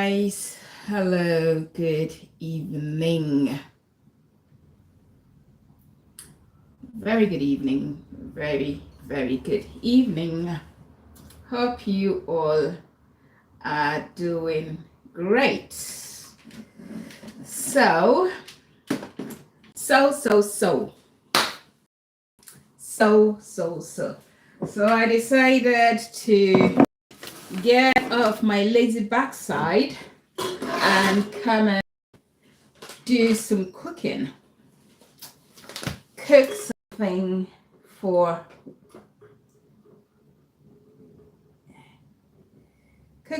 guys. Hello, good evening. Very good evening. Very good evening. Hope you all are doing great. So I decided to get off my lazy backside and come and do some cooking. Cook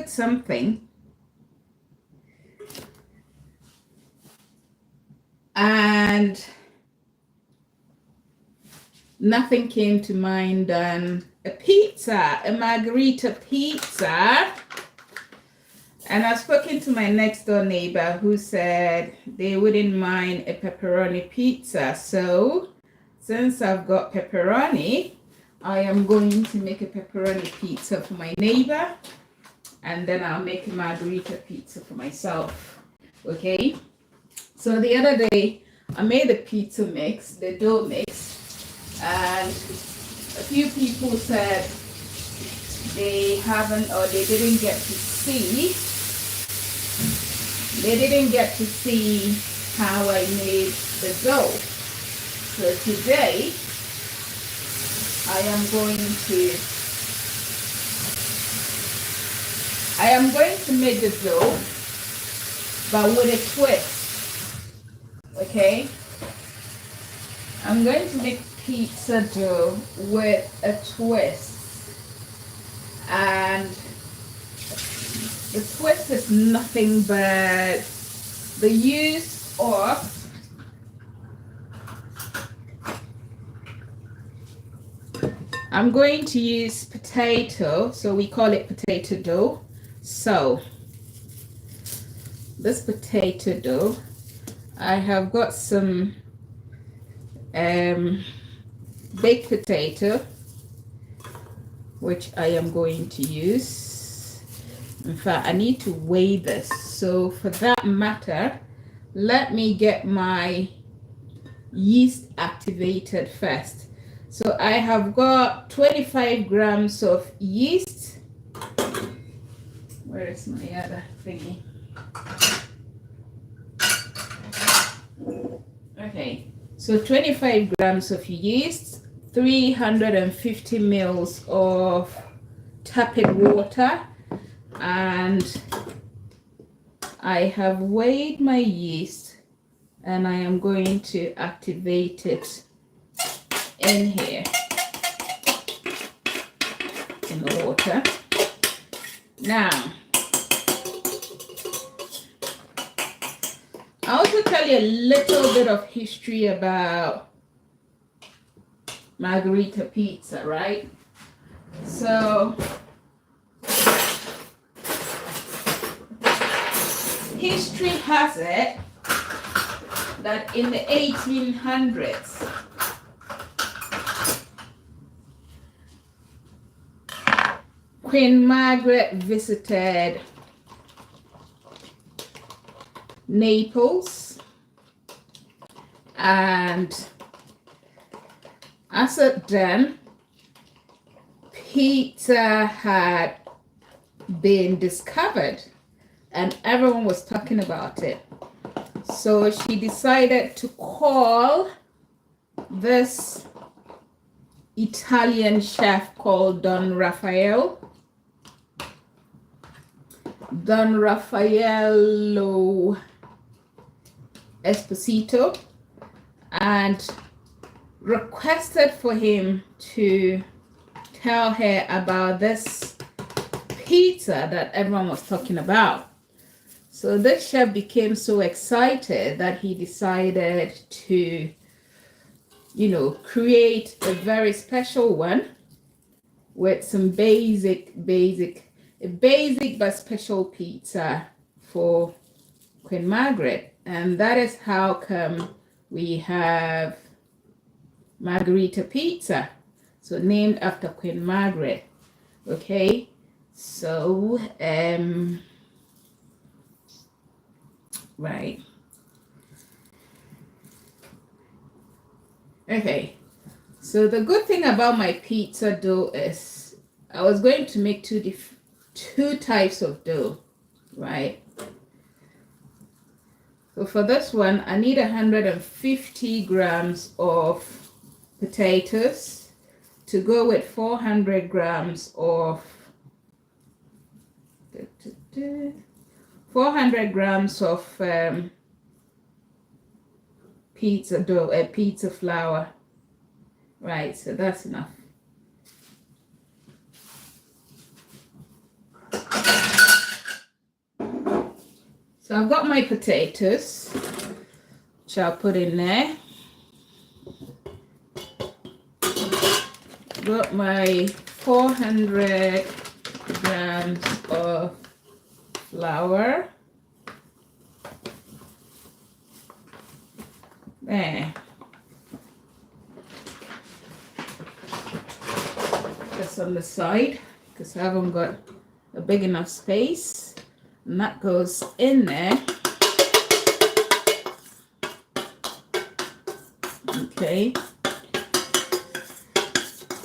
something and nothing came to mind than a pizza, a margherita pizza. And I've spoken to my next door neighbor who said they wouldn't mind a pepperoni pizza. So since I've got pepperoni, I am going to make a pepperoni pizza for my neighbor, and then I'll make a margherita pizza for myself. Okay? So the other day, I made the pizza mix, the dough mix, and a few people said they haven't or they didn't get to see how I made the dough. So today I am going to make the dough, but with a twist. Okay? I'm going to make pizza dough with a twist. And the twist is nothing but the use of I'm going to use potato, so we call it potato dough. So this potato dough, I have got some baked potato, which I am going to use. In fact, I need to weigh this. So for that matter, let me get my yeast activated first. So I have got 25 grams of yeast. Where is my other thingy? Okay, so 25 grams of yeast, 350 mils of tepid water, and I have weighed my yeast and I am going to activate it in here in the water. Now, I'll also tell you a little bit of history about margherita pizza, right? So history has it that in the 1800s, Queen Margaret visited Naples, and as at then, pizza had been discovered and everyone was talking about it. So she decided to call this Italian chef called Don Raffaello Esposito, and requested for him to tell her about this pizza that everyone was talking about. So this chef became so excited that he decided to, create a very special one with some basic but special pizza for Queen Margaret. And that is how come we have margherita pizza, so named after Queen Margaret. Okay, so right? Okay, so the good thing about my pizza dough is I was going to make two types of dough, right? So for this one, I need 150 grams of potatoes to go with 400 grams of 400 grams of pizza dough, pizza flour. Right, so that's enough. So I've got my potatoes, which I'll put in there. Got my 400 grams of flour. There. Just on the side, because I haven't got a big enough space. And that goes in there. Okay.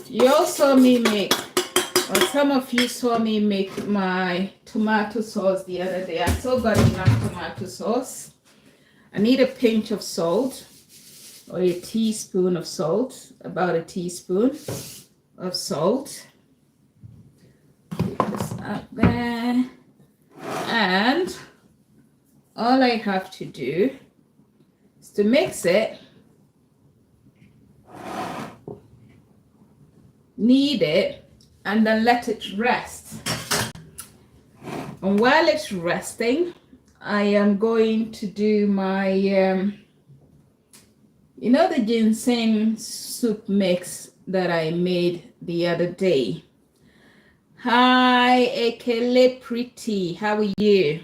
You all saw me make, or some of you saw me make my tomato sauce the other day. I still got enough tomato sauce. I need a pinch of salt, or a teaspoon of salt, about a teaspoon of salt. Put this up there. And all I have to do is to mix it, knead it, and then let it rest. And while it's resting, I am going to do my, you know, the ginseng soup mix that I made the other day. Hi, Ekele Pretty, how are you?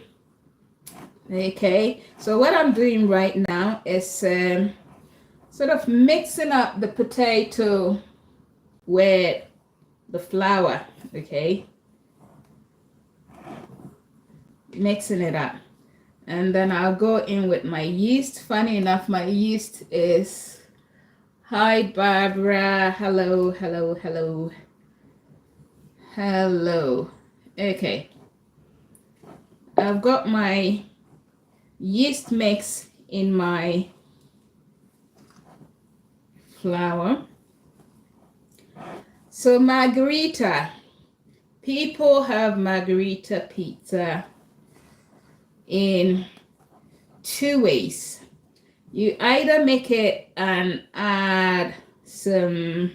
Okay, so what I'm doing right now is sort of mixing up the potato with the flour, okay? Mixing it up. And then I'll go in with my yeast. Funny enough, my yeast is, hi Barbara, hello, hello, hello. Hello. Okay. I've got my yeast mix in my flour. So margherita. People have margherita pizza in two ways. You either make it and add some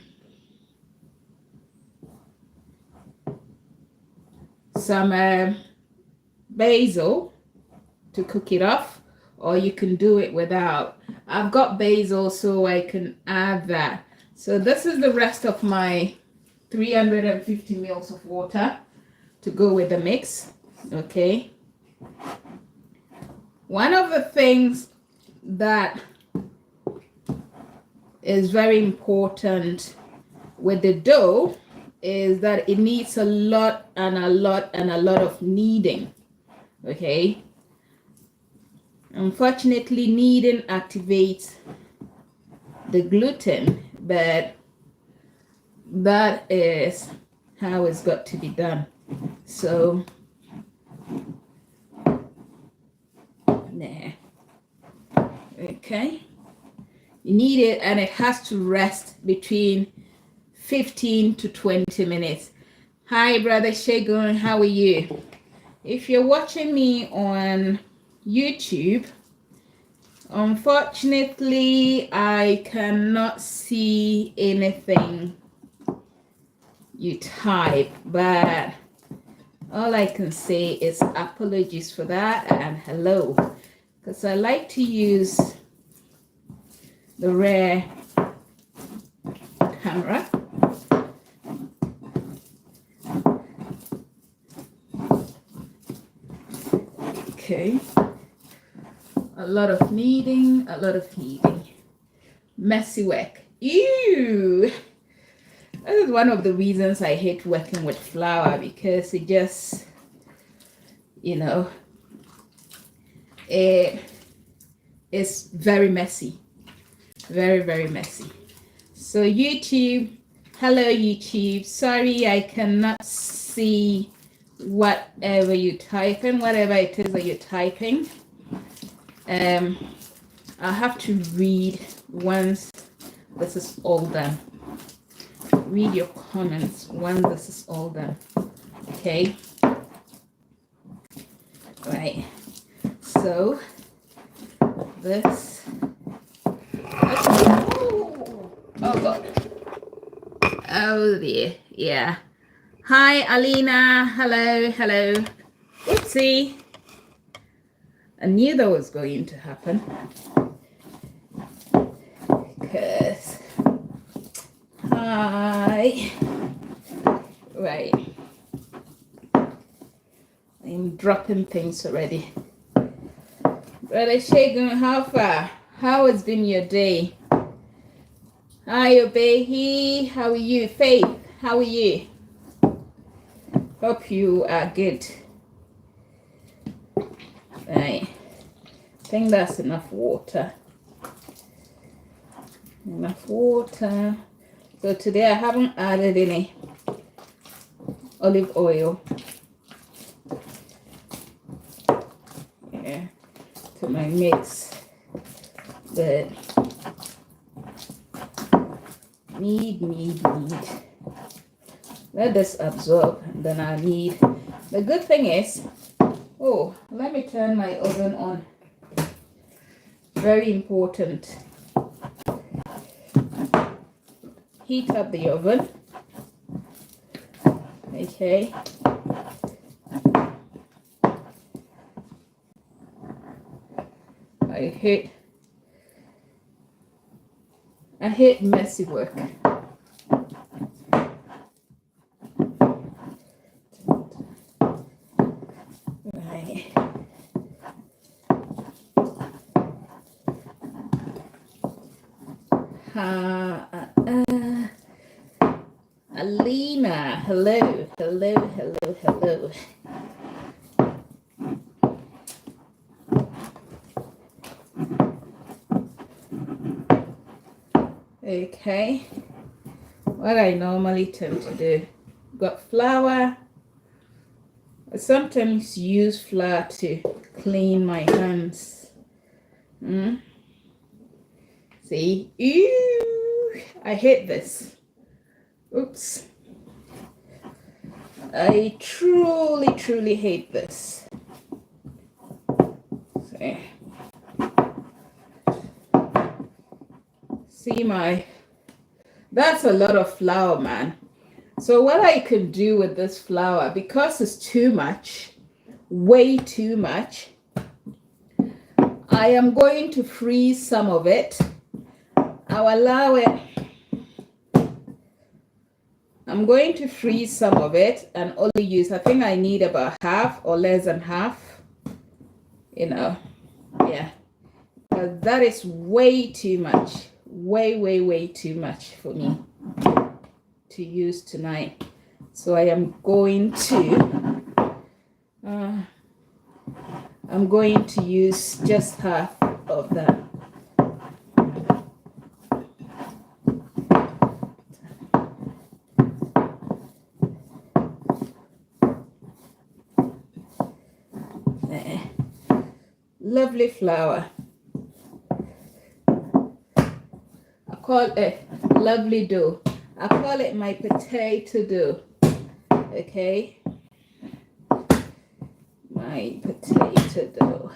basil to cook it off, or you can do it without. I've got basil, so I can add that. So this is the rest of my 350 mils of water to go with the mix. Okay. One of the things that is very important with the dough is that it needs a lot and a lot and a lot of kneading. Okay. Unfortunately, kneading activates the gluten, but that is how it's got to be done. So there. Okay. You need it, and it has to rest between 15 to 20 minutes. Hi, Brother Shagun, how are you? If you're watching me on YouTube, unfortunately, I cannot see anything you type, but all I can say is apologies for that and hello, because I like to use the rare camera. Okay, a lot of kneading, messy work. Ew! That is one of the reasons I hate working with flour, because it just, you know, it is very messy. Very, very messy. So YouTube, hello YouTube. Sorry I cannot see whatever you're typing, whatever it is that you're typing. I'll have to read once this is all done. Read your comments when this is all done. Okay. Right. So this. Oh God. Oh dear. Yeah. Hi Alina. Hello. Hello. Oopsie. I knew that was going to happen. Because hi. Right. I'm dropping things already. Brother Shagun, how far? How has been your day? Hi, Obehi. How are you? Faith, how are you? Hope you are good. Right. I think that's enough water. Enough water. So today I haven't added any olive oil. Yeah, to my mix. But need. Let this absorb, and then I need. The good thing is, oh, let me turn my oven on. Very important. Heat up the oven. Okay. I hate messy work. Right. Alina, hello. Okay, what I normally tend to do, got flour. I sometimes use flour to clean my hands. See, ew, I hate this. Oops. I truly hate this. See that's a lot of flour, man. So what I could do with this flour, because it's too much, way too much, I am going to freeze some of it. I'll allow it. I'm going to freeze some of it and only use, I think I need about half or less than half, yeah. But that is way too much. Way too much for me to use tonight. So I am going to use just half of that. Lovely flour. I call it lovely dough. I call it my potato dough. Okay, my potato dough.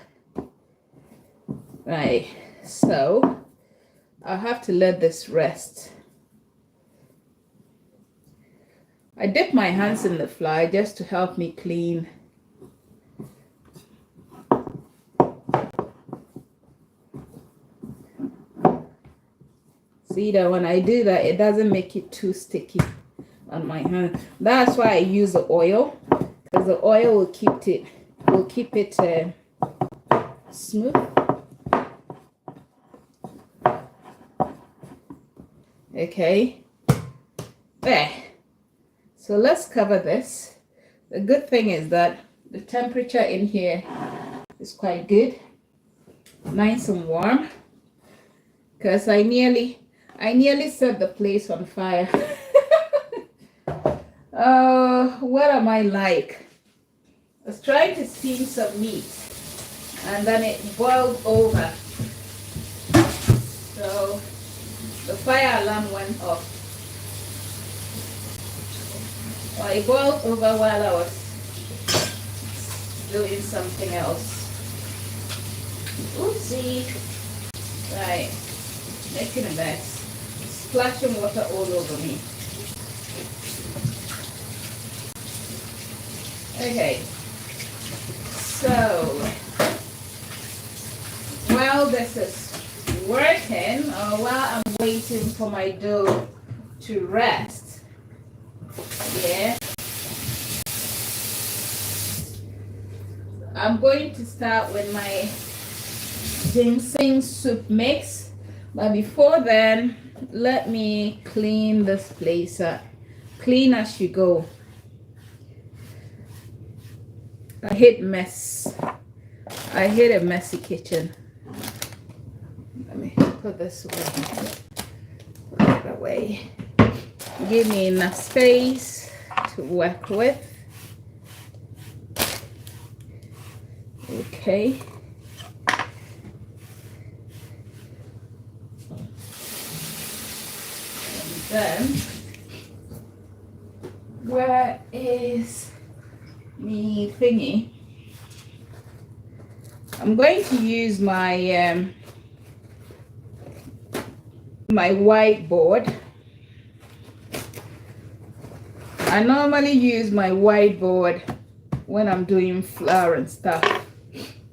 Right, so I'll have to let this rest. I dip my hands in the flour just to help me clean. See that when I do that, it doesn't make it too sticky on my hand. That's why I use the oil, because the oil will keep it smooth. Okay, there. So let's cover this. The good thing is that the temperature in here is quite good. nice and warm, because I nearly set the place on fire. What am I like? I was trying to steam some meat and then it boiled over. So the fire alarm went off. Well, it boiled over while I was doing something else. Oopsie. Right, making a mess. Splashing water all over me. Okay, so while this is working, or while I'm waiting for my dough to rest, yeah, I'm going to start with my ginseng soup mix. But before then, let me clean this place up. Clean as you go. I hate mess. I hate a messy kitchen. Let me put this away. Put it away. Give me enough space to work with. Okay. And then, where is me thingy? I'm going to use my my whiteboard. I normally use my whiteboard when I'm doing flour and stuff,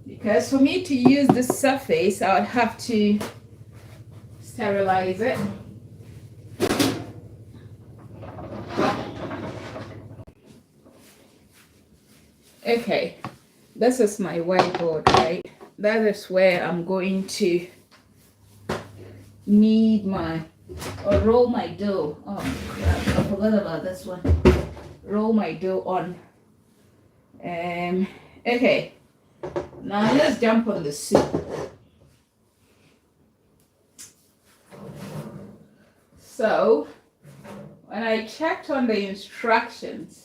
because for me to use this surface, I would have to sterilize it. Okay, this is my whiteboard, right? That is where I'm going to knead my, or roll my dough. Oh crap, I forgot about this one. Roll my dough on. Okay, now let's jump on the soup. So, when I checked on the instructions,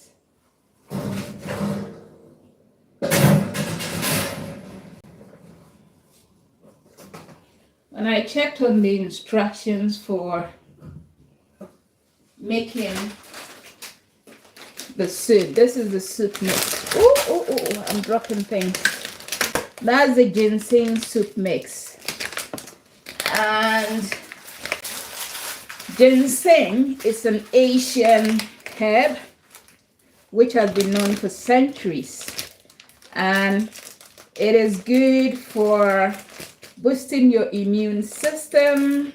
for making the soup, this is the soup mix. Oh, I'm dropping things. That's the ginseng soup mix. And ginseng is an Asian herb which has been known for centuries, and it is good for boosting your immune system.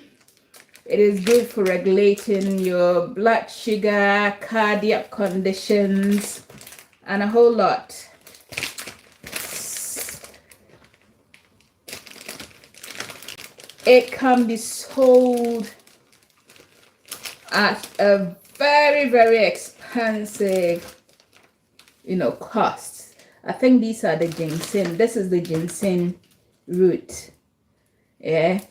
It is good for regulating your blood sugar, cardiac conditions, and a whole lot. It can be sold at a very, very expensive, cost. I think these are the ginseng. This is the ginseng root. Yeah.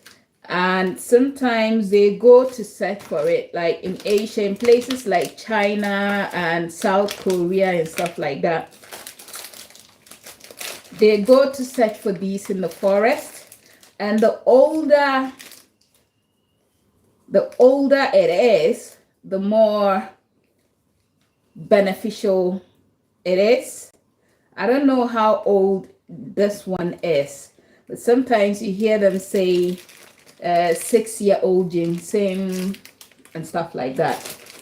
And sometimes they go to search for it, like in Asia, in places like China and South Korea and stuff like that. They go to search for these in the forest, and the older it is, the more beneficial it is. I don't know how old this one is, but sometimes you hear them say 6-year-old ginseng and stuff like that.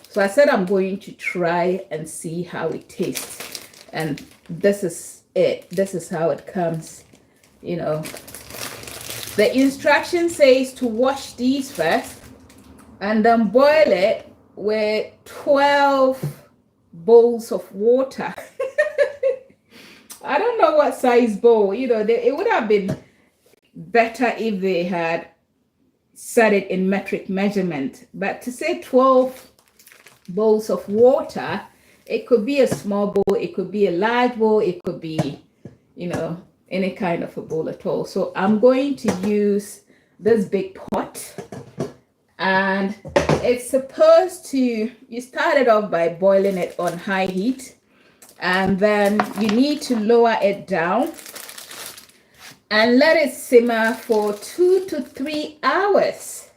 So I said I'm going to try and see how it tastes, and this is it. This is how it comes. The instruction says to wash these first and then boil it with 12 bowls of water. I don't know what size bowl. It would have been better if they had set it in metric measurement, but to say 12 bowls of water, it could be a small bowl, it could be a large bowl, it could be any kind of a bowl at all. So I'm going to use this big pot, and it's supposed to, you start it off by boiling it on high heat, and then you need to lower it down and let it simmer for 2 to 3 hours.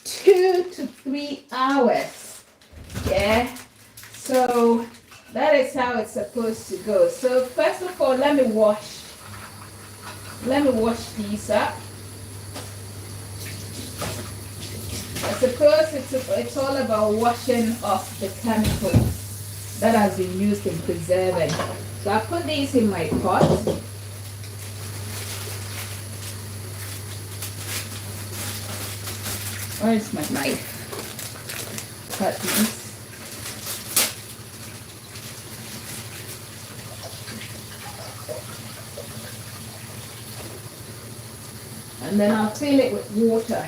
2 to 3 hours. Yeah. So that is how it's supposed to go. So first of all, let me wash these up. I suppose it's all about washing off the chemicals that has been used in preserving. So I put these in my pot. Where's my knife? Cut these. And then I'll fill it with water.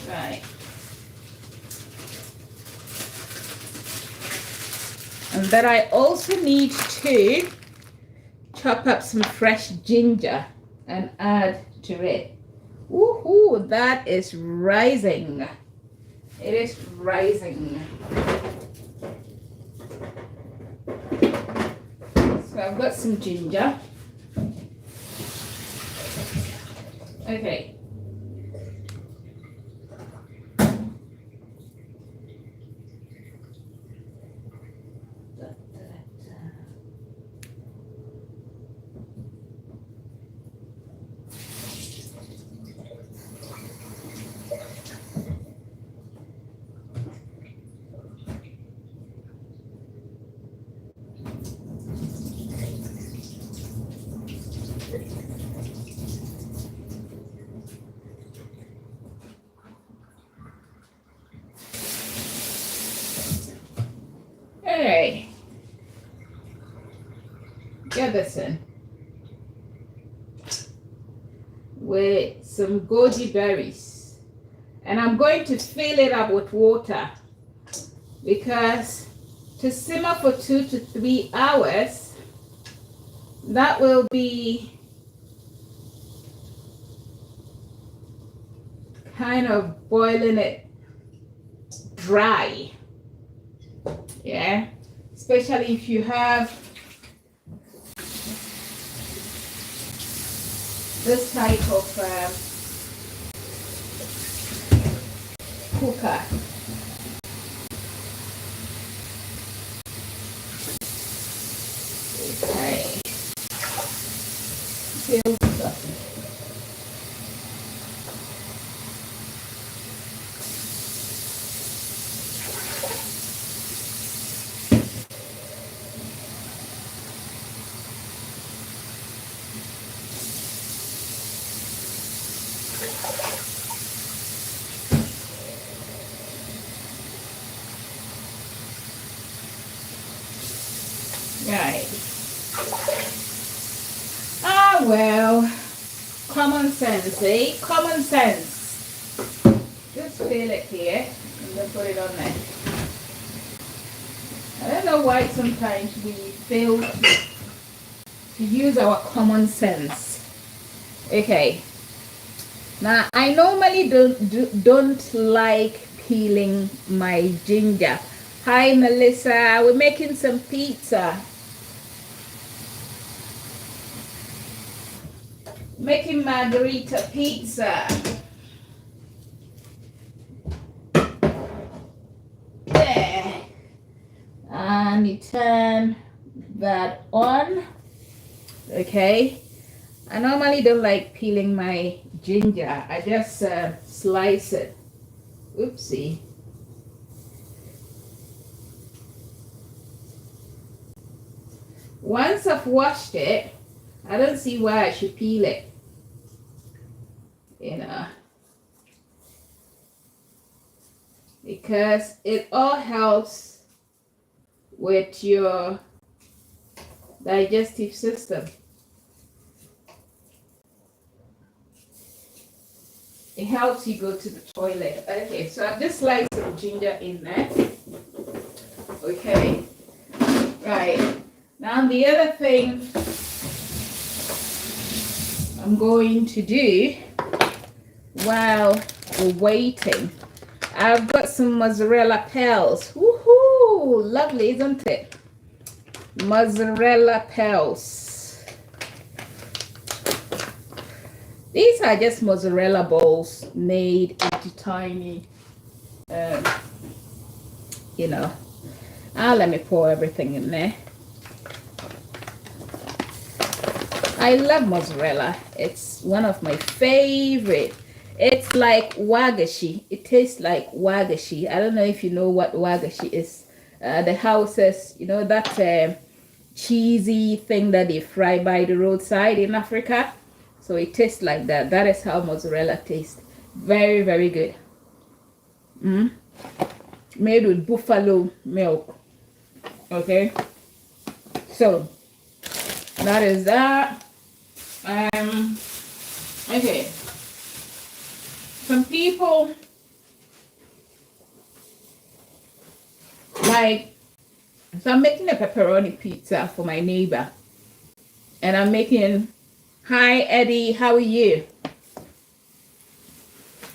Right. And then I also need to chop up some fresh ginger and add to it. Woohoo, that is rising. It is rising. So I've got some ginger. Okay. Okay, get this in with some goji berries, and I'm going to fill it up with water because to simmer for 2 to 3 hours, that will be kind of boiling it dry. Yeah, especially if you have this type of cooker. Okay, fill this up. Right. Ah, well, common sense, eh? Common sense. Just fill it here and then put it on there. I don't know why sometimes we fail to use our common sense. Okay. Now, I normally don't like peeling my ginger. Hi, Melissa. We're making some pizza. Making margarita pizza. There. And you turn that on. Okay. I normally don't like peeling my ginger. I just slice it. Oopsie. Once I've washed it, I don't see why I should peel it. You know, because it all helps with your digestive system. It helps you go to the toilet. Okay, so I've just sliced some ginger in there. Okay, right. Now the other thing I'm going to do while we're waiting, I've got some mozzarella pearls. Woohoo! Lovely, isn't it? Mozzarella pearls. These are just mozzarella balls made into tiny, you know. Let me pour everything in there. I love mozzarella. It's one of my favorite. It's like wagashi. It tastes like wagashi. I don't know if you know what wagashi is. The houses, you know, that cheesy thing that they fry by the roadside in Africa. So it tastes like that. That is how mozzarella tastes. Very, very good. Made with buffalo milk. Okay. So that is that. Okay. Some people like, so I'm making a pepperoni pizza for my neighbor. And I'm making, hi Eddie, how are you?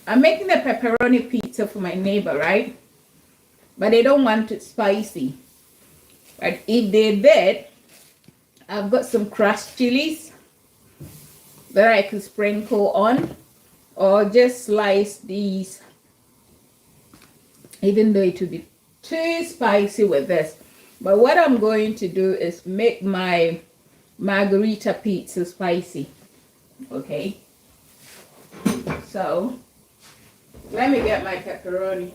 I'm making a pepperoni pizza for my neighbor, right? But they don't want it spicy. But if they did, I've got some crushed chilies that I could sprinkle on, or just slice these, even though it would be too spicy with this. But what I'm going to do is make my margarita pizza spicy. Okay, so let me get my pepperoni.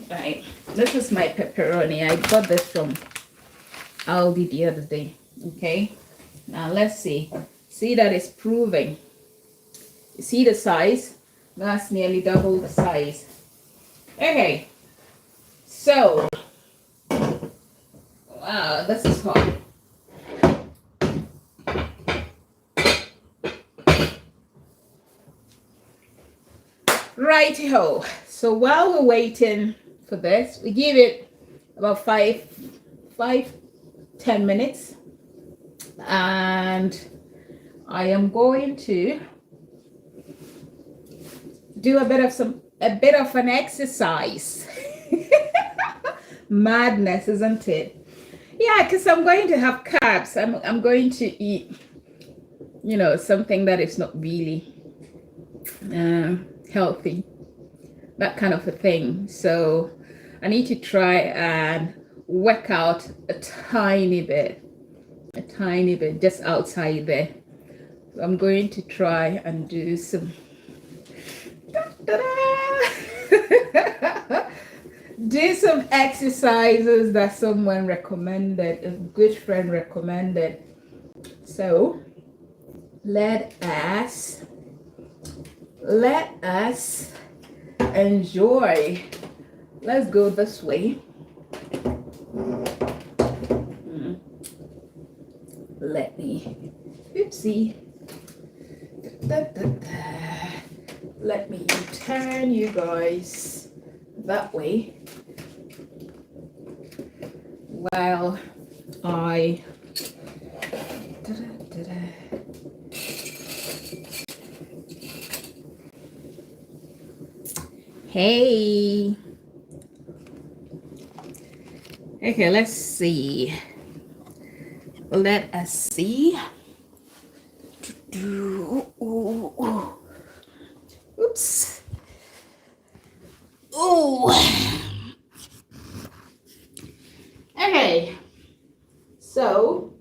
Right, this is my pepperoni. I got this from Aldi the other day. Okay, now let's see that it's proving. You see the size? That's nearly double the size. Okay, so wow, this is hot. Righty-ho. So while we're waiting for this, we give it about 5-10 minutes, and I am going to do a bit of an exercise. Madness, isn't it? Yeah, because I'm going to have carbs. I'm going to eat, you know, something that is not really healthy, that kind of a thing. So I need to try and work out a tiny bit just outside there. So I'm going to try and do some do some exercises that someone recommended, a good friend recommended. So let us enjoy. Let's go this way. Let me, oopsie. Let me turn you guys that way while I hey. Okay, let's see. Let us see. Oops. Oh. Okay. So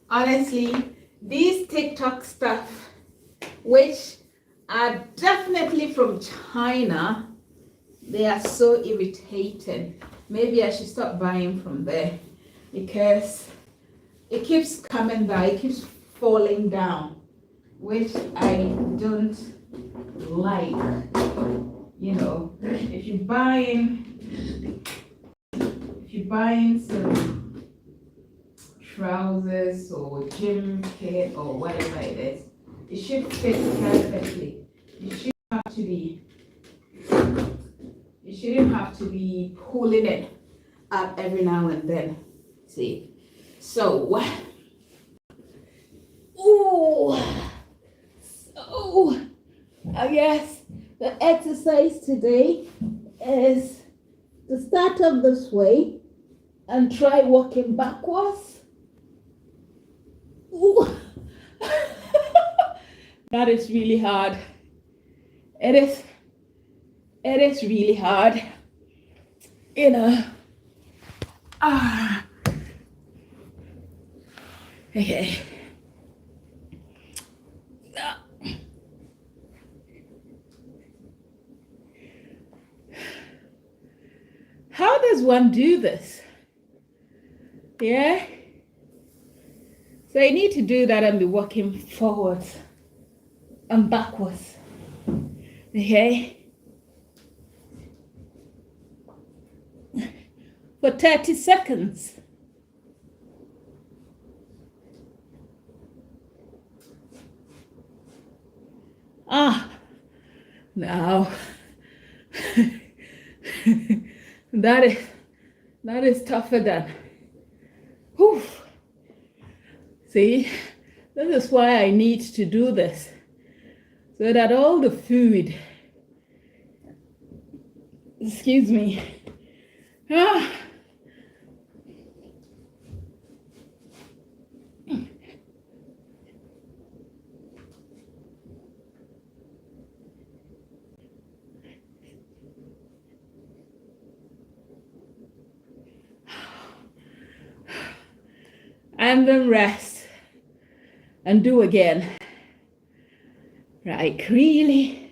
honestly, these TikTok stuff which are definitely from China. They are so irritating. Maybe I should stop buying from there because it keeps coming down, it keeps falling down, which I don't like. You know, if you're buying some trousers or gym kit or whatever it is, it should fit perfectly. You shouldn't have to be pulling it up every now and then. See? So, I guess the exercise today is to start up this way and try walking backwards. Ooh. That is really hard. It is really hard. You know. Okay. How does one do this? Yeah? So I need to do that and be walking forwards and backwards. Okay? For 30 seconds. Now that is tougher than. Whew. See, this is why I need to do this, so that all the food, excuse me, and then rest and do again. Right, really.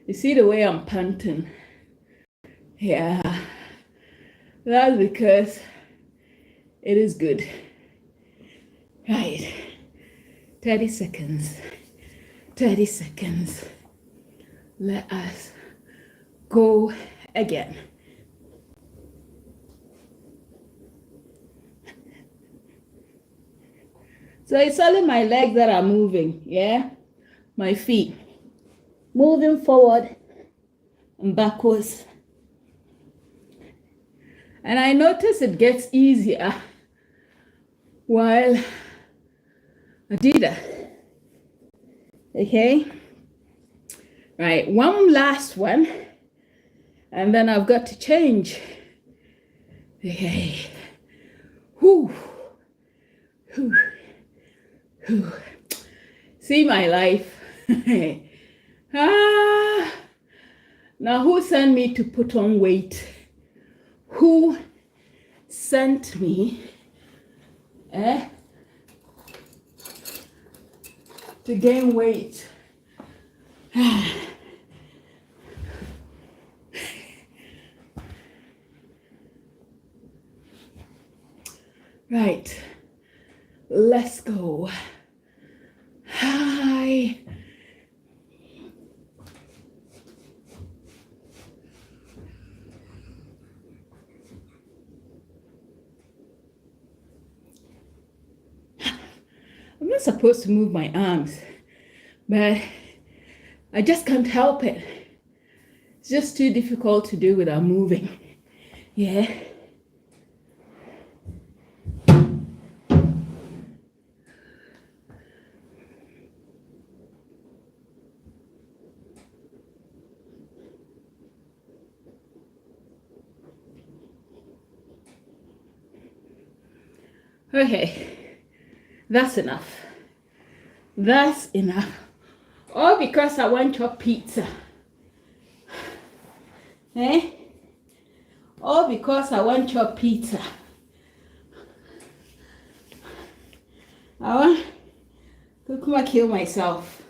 You see the way I'm panting? Yeah, that's because it is good. Right, 30 seconds. 30 seconds. Let us go again. So it's only my legs that are moving, yeah? My feet. Moving forward and backwards. And I notice it gets easier while I do that. Okay? Right, one last one. And then I've got to change. Okay. Whew. Whew. Whew. See my life. Now who sent me to put on weight? Who sent me to gain weight? Right, let's go. Hi. I'm not supposed to move my arms, but I just can't help it. It's just too difficult to do without moving. Yeah. Okay, that's enough. That's enough. All because I want your pizza. All because I want your pizza. I want the Look, I kill myself.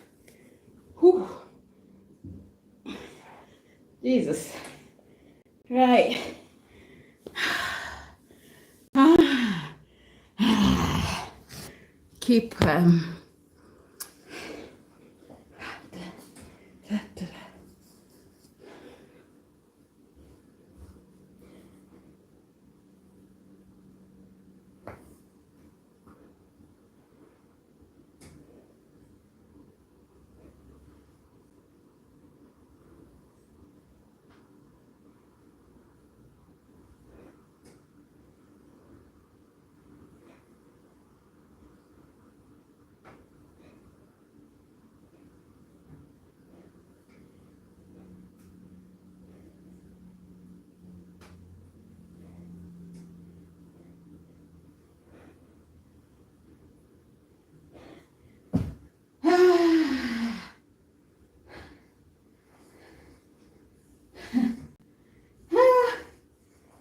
Whew. Jesus. Right. Keep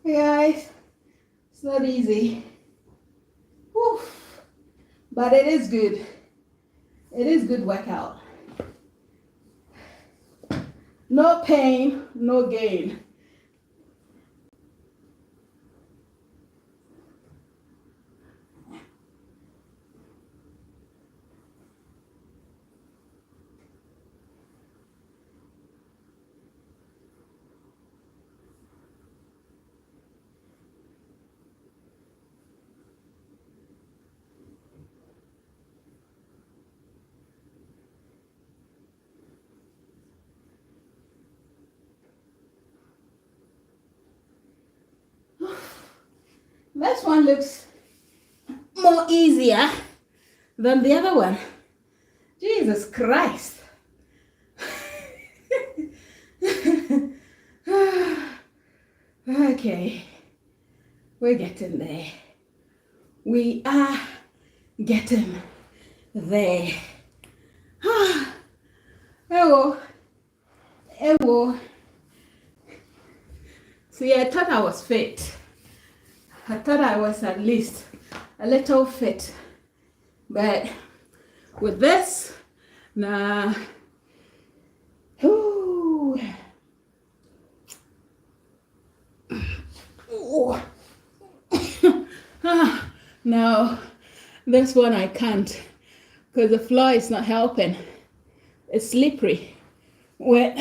Hey guys, it's not easy. Whew. But it is good. It is good workout. No pain, no gain. This one looks more easier than the other one. Jesus Christ. Okay, we're getting there. We are getting there. Hello. Hello. See, I thought I was fit. I thought I was at least a little fit. But with this, nah. Ooh. Ooh. No, this one I can't because the floor is not helping. It's slippery, wet.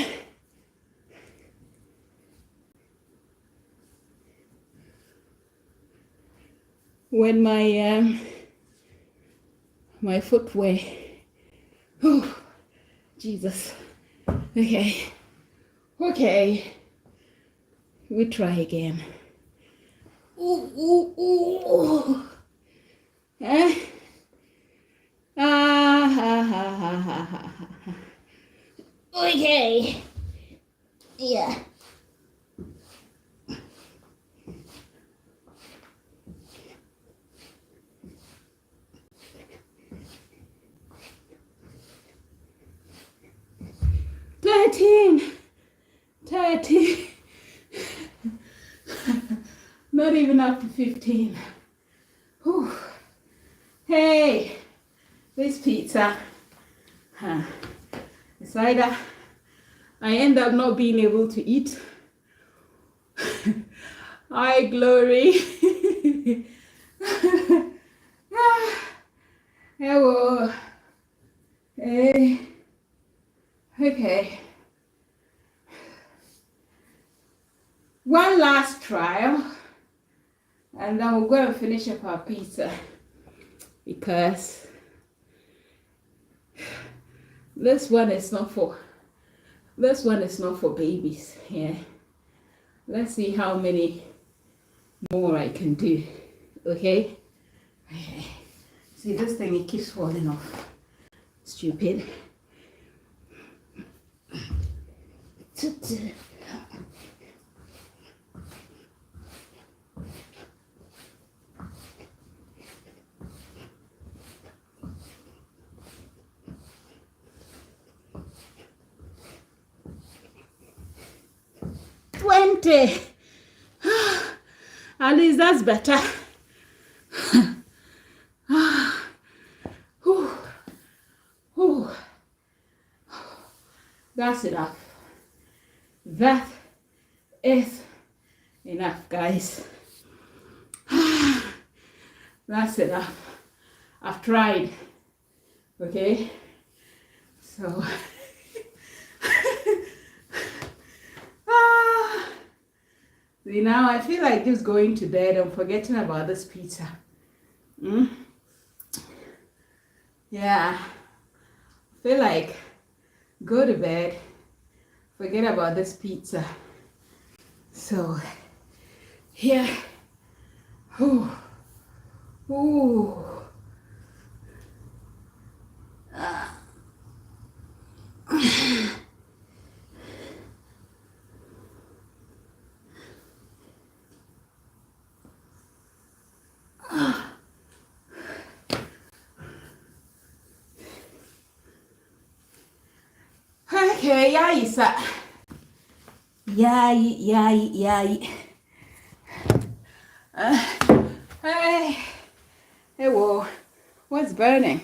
When my footwear. Oh, Jesus. Okay. We try again. Ooh. Eh? Okay. Yeah. Thirteen. Not even up to 15. Whew. Hey, this pizza. It's either I end up not being able to eat. I glory. Hello. Hey. Okay. One last trial, and then we're going to finish up our pizza because this one is not for babies. Yeah. Let's see how many more I can do. Okay. See, this thing, it keeps falling off. Stupid. At least that's better. Whew. That's enough. That is enough, guys. That's enough. I've tried. Okay? So see, now I feel like just going to bed and forgetting about this pizza. Yeah. I feel like go to bed, forget about this pizza. So here. Ooh. Ooh. Okay, yay, sir. Yay. Hey, whoa. What's burning?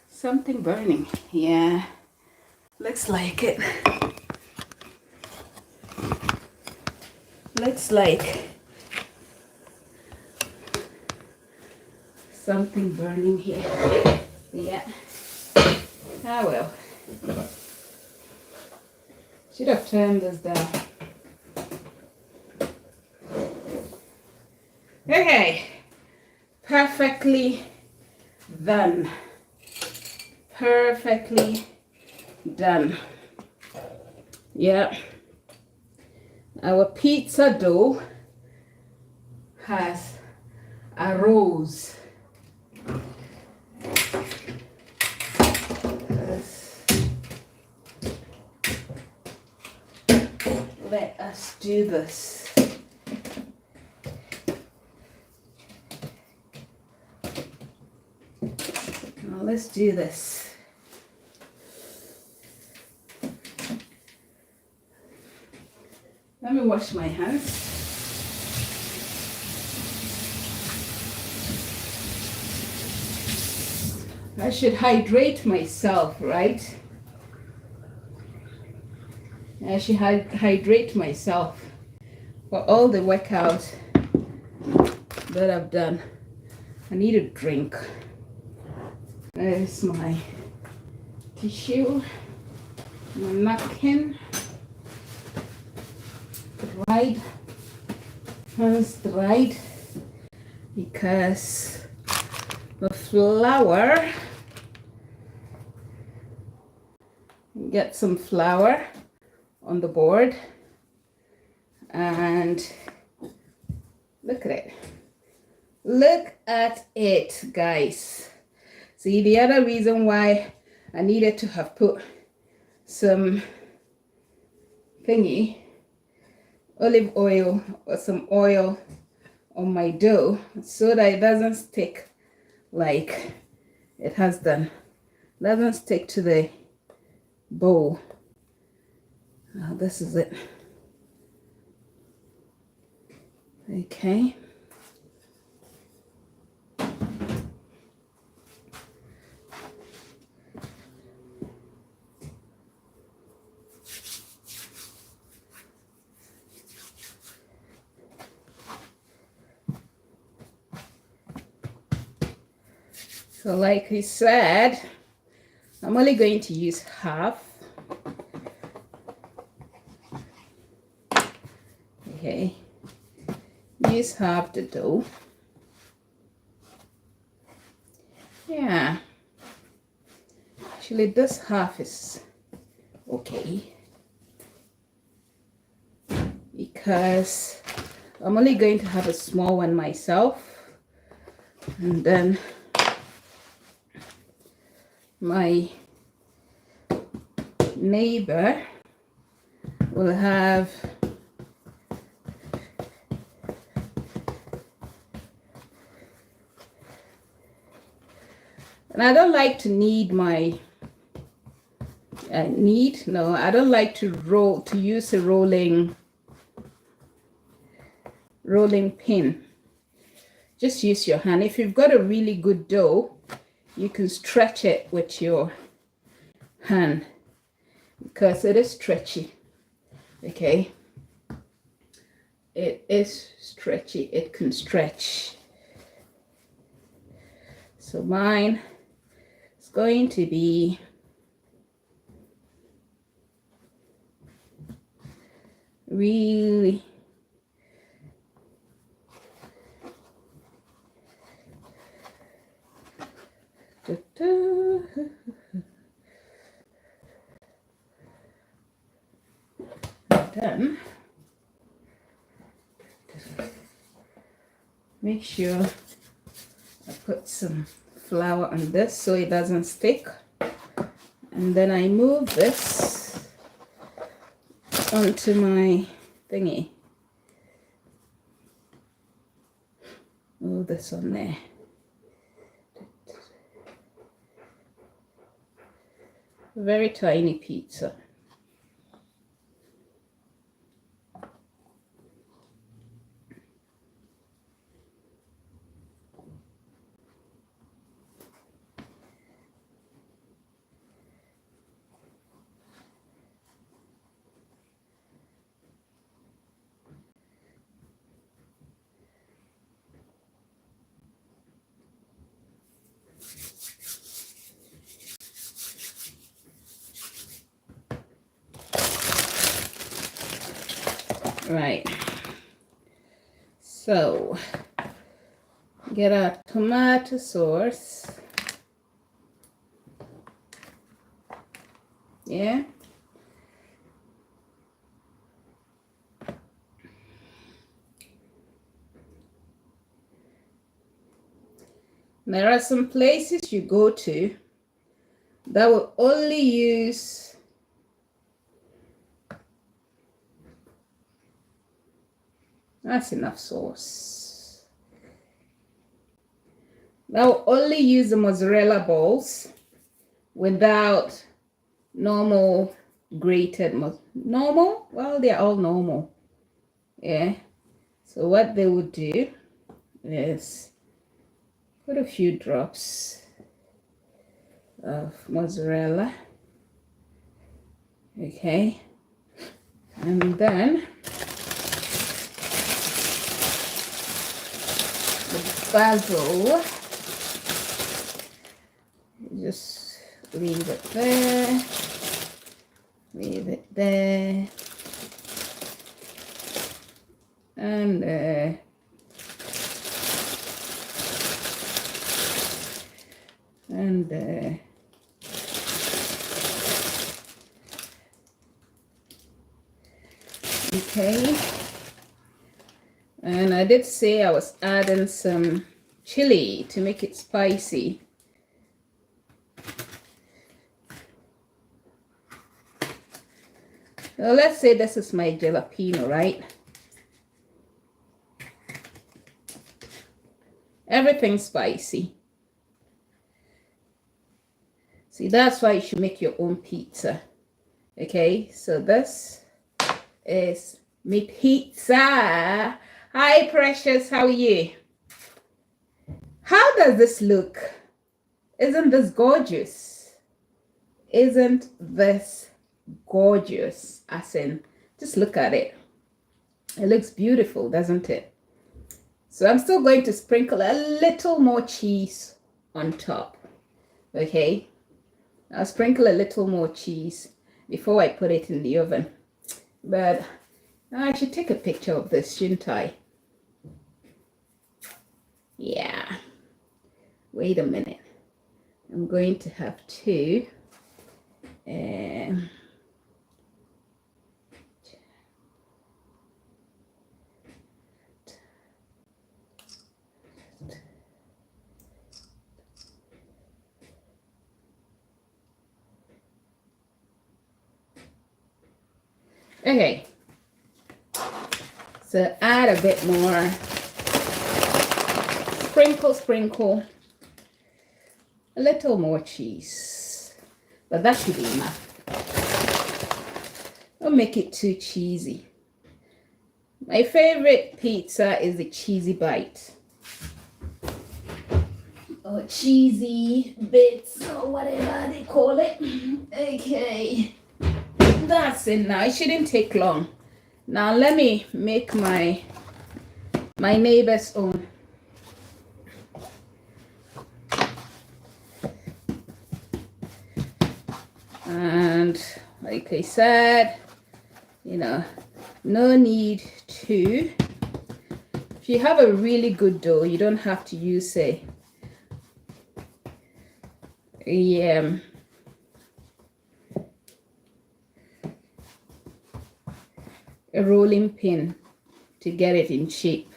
Something burning. Yeah, looks like it. Looks like something burning here. Yeah. Ah, well. Should have turned this down. Okay. Perfectly done. Perfectly done. Yeah. Our pizza dough has arose. Let us do this. Now let's do this. Let me wash my hands. I should hydrate myself, right? I should hydrate myself for all the workout that I've done. I need a drink. There's my tissue, my napkin, dried, hands dried, because the flour, get some flour on the board, and look at it. Look at it, guys. See, the other reason why I needed to have put some olive oil or some oil on my dough so that it doesn't stick like it has done. Doesn't stick to the bowl. Now this is it. Okay. So like I said, I'm only going to use half. Okay, use half the dough. Yeah, actually this half is okay because I'm only going to have a small one myself, and then my neighbor will have and I don't like to knead my I don't like to use a rolling pin. Just use your hand. If you've got a really good dough, you can stretch it with your hand because it is stretchy. Okay, it is stretchy, it can stretch. So mine is going to be really done. Make sure I put some flour on this so it doesn't stick, and then I move this onto my thingy. Move this on there. Very tiny pizza. Right, so get our tomato sauce. Yeah, there are some places you go to that will only use that's enough sauce. Now only use the mozzarella balls without normal grated normal. Well, they're all normal. Yeah. So what they would do is put a few drops of mozzarella. Okay. And then basil, just leave it there, leave it there, and okay. And I did say I was adding some chili to make it spicy. So let's say this is my jalapeno, right? Everything's spicy. See, that's why you should make your own pizza. Okay, so this is my pizza. Hi, Precious, how are you? How does this look? Isn't this gorgeous? Isn't this gorgeous? As in, just look at it. It looks beautiful, doesn't it? So I'm still going to sprinkle a little more cheese on top. Okay, I'll sprinkle a little more cheese before I put it in the oven. But I should take a picture of this, shouldn't I? Yeah. Wait a minute. I'm going to have to okay. So add a bit more. Sprinkle. A little more cheese. But that should be enough. Don't make it too cheesy. My favorite pizza is the cheesy bite. Or cheesy bits or whatever they call it. Okay, that's it now. It shouldn't take long. Now let me make my neighbor's own. And like I said, no need to. If you have a really good dough, you don't have to use a rolling pin to get it in shape.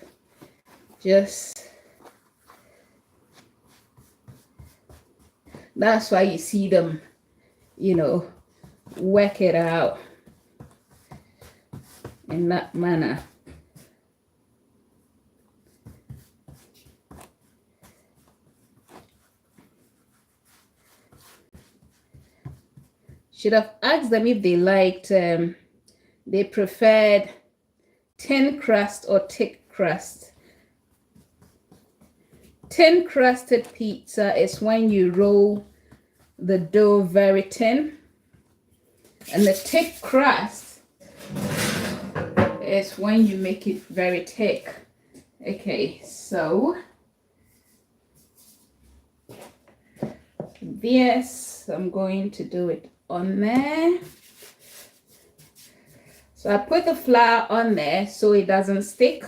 That's why you see them, work it out in that manner. Should have asked them if they liked, they preferred thin crust or thick crust. Thin crusted pizza is when you roll the dough very thin, and the thick crust is when you make it very thick. Okay, so this, I'm going to do it on there. So I put the flour on there so it doesn't stick.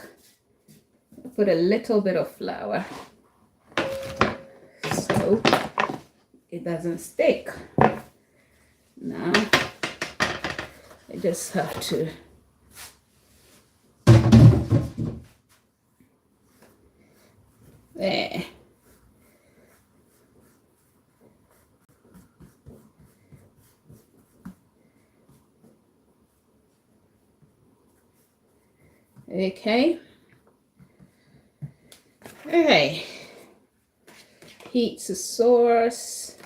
I put a little bit of flour so it doesn't stick. Now I just have to there. Okay. Okay. Pizza sauce.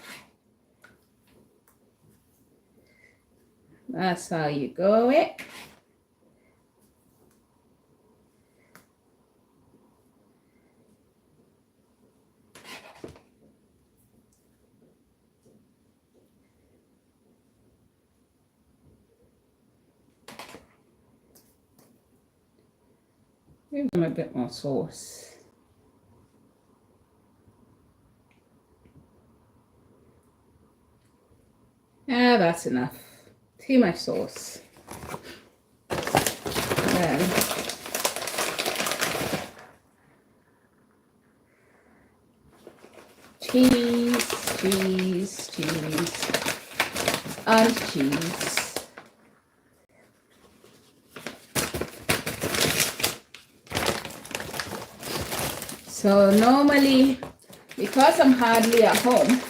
That's how you go it. Give them a bit more sauce. Yeah, that's enough. Too much sauce. Then cheese, and cheese. So normally, because I'm hardly at home,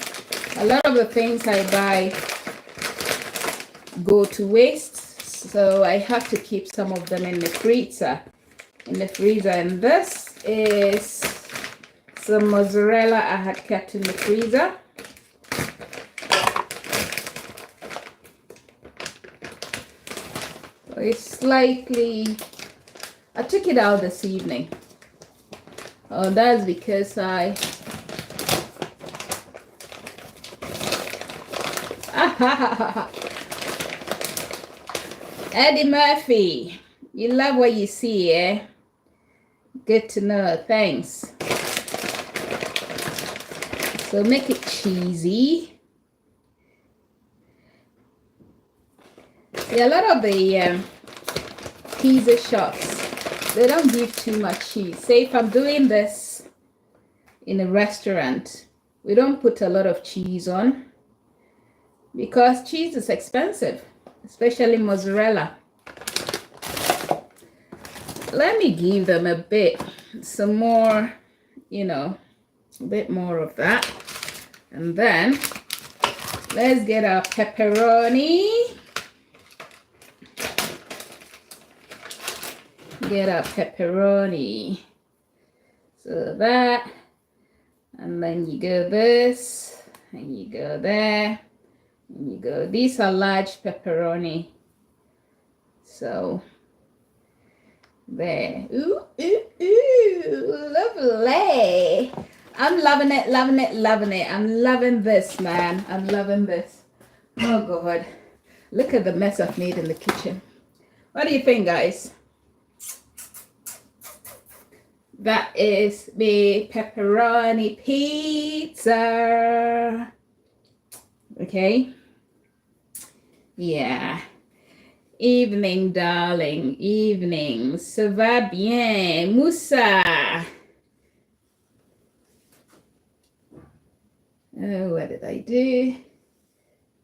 a lot of the things I buy go to waste. So I have to keep some of them in the freezer. And this is some mozzarella I had kept in the freezer. So it's slightly, I took it out this evening. Oh, that's because Eddie Murphy, you love what you see, eh? Good to know, thanks. So make it cheesy. See, a lot of the pizza shops, they don't give too much cheese. Say if I'm doing this in a restaurant, we don't put a lot of cheese on because cheese is expensive, especially mozzarella. Let me give them a bit, some more, a bit more of that. And then let's get our pepperoni. Get our pepperoni. So that, and then you go this, and you go there, and you go. These are large pepperoni. So there. Ooh, ooh, ooh, lovely. I'm loving it, loving it, loving it. I'm loving this, man. I'm loving this. Oh God, look at the mess I've made in the kitchen. What do you think, guys? That is the pepperoni pizza. Okay. Yeah. Evening, darling. Evening. Ça va bien. Moussa. Oh, what did I do?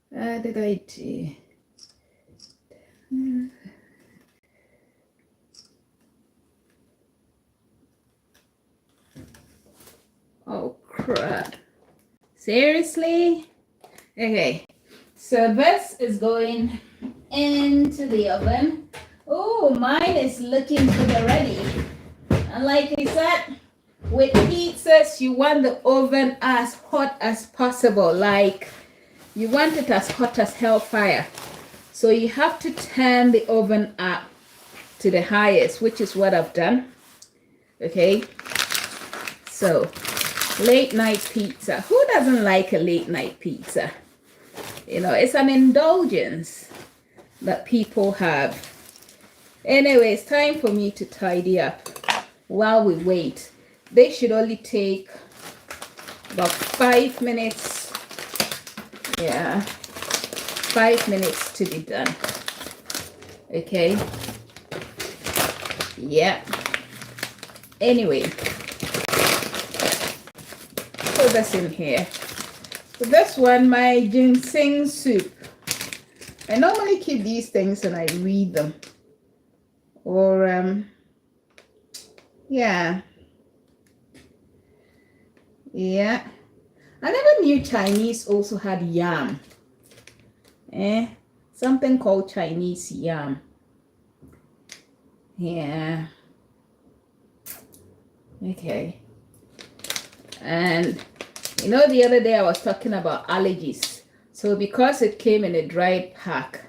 What did I do? Oh, crap. Seriously? Okay. So this is going into the oven. Oh, mine is looking good already. And like I said, with pizzas, you want the oven as hot as possible. Like, you want it as hot as hellfire. So you have to turn the oven up to the highest, which is what I've done. Okay. So, late night pizza. Who doesn't like a late night pizza? You know, it's an indulgence that people have. Anyway, it's time for me to tidy up while we wait. They should only take about 5 minutes. Yeah, 5 minutes to be done. Okay. Yeah. Anyway, put this in here. So this one, my ginseng soup. I normally keep these things and I read them. Or, yeah. Yeah. I never knew Chinese also had yam. Something called Chinese yam. Yeah. Okay. And you know, the other day I was talking about allergies. So because it came in a dried pack,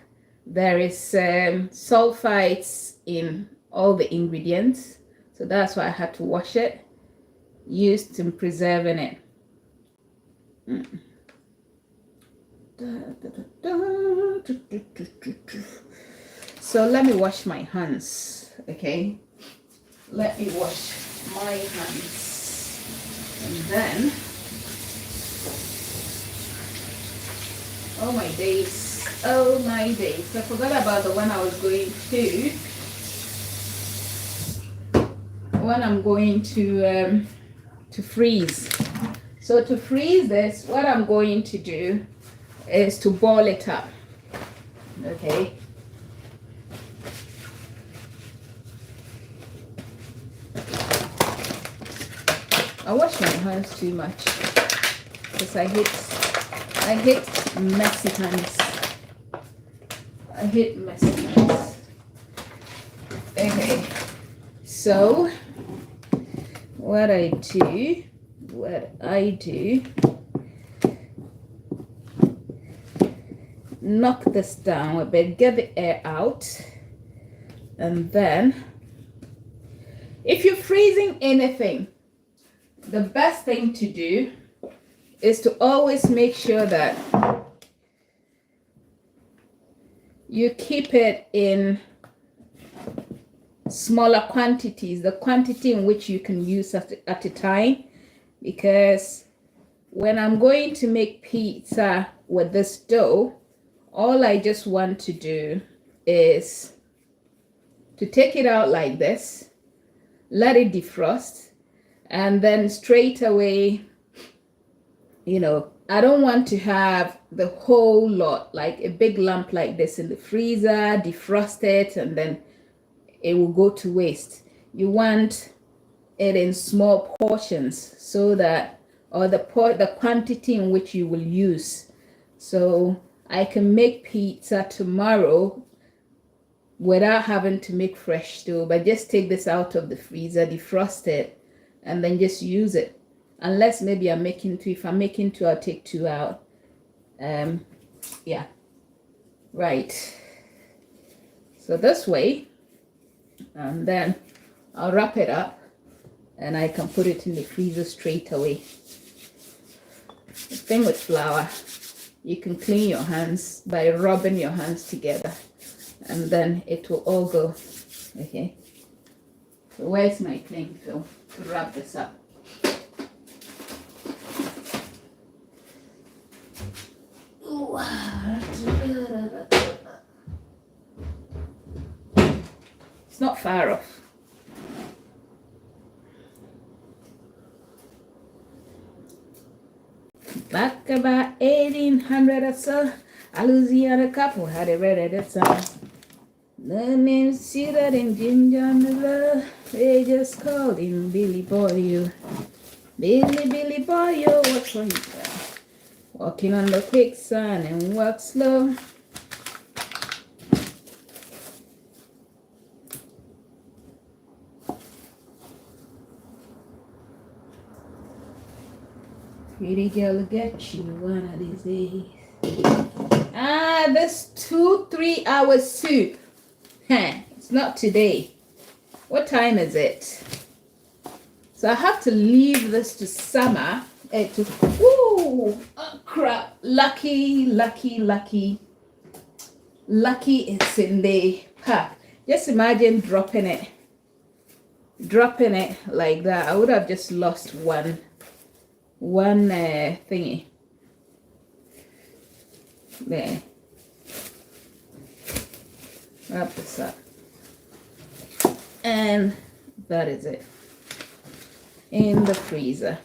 there is sulfites in all the ingredients. So that's why I had to wash it, used in preserving it. So let me wash my hands, okay? Let me wash my hands. And then, oh my days, oh my days. I forgot about the one I was going to, when I'm going to freeze. So to freeze this, what I'm going to do is to boil it up, okay? I wash my hands too much because I hate messy hands. I hate messy hands. Okay, so what I do, knock this down a bit, get the air out, and then if you're freezing anything, the best thing to do is to always make sure that you keep it in smaller quantities, the quantity in which you can use at a time, because when I'm going to make pizza with this dough, all I just want to do is to take it out like this, let it defrost, and then straight away, you know, I don't want to have the whole lot, like a big lump like this in the freezer, defrost it, and then it will go to waste. You want it in small portions so that, or the quantity in which you will use. So I can make pizza tomorrow without having to make fresh dough, but just take this out of the freezer, defrost it, and then just use it. Unless maybe I'm making two. If I'm making two, I'll take two out. Yeah, right. So this way, and then I'll wrap it up and I can put it in the freezer straight away. The thing with flour You can clean your hands by rubbing your hands together, and then it will all go. Okay. So where's my cling film to wrap this up? It's not far off. Back about 1800 or so, a Louisiana couple had a red song. The name Cedar and Ginger and the love, they just called him Billy Boy. Billy Boy, what's for you? Walking on the quicksand and walk slow. Pretty girl will get you one of these days. This 2-3 hour soup. It's not today. What time is it? So I have to leave this to summer. Oh crap. Lucky it's in the pack. Just imagine dropping it like that. I would have just lost one thingy there. Wrap this up, and that is it in the freezer.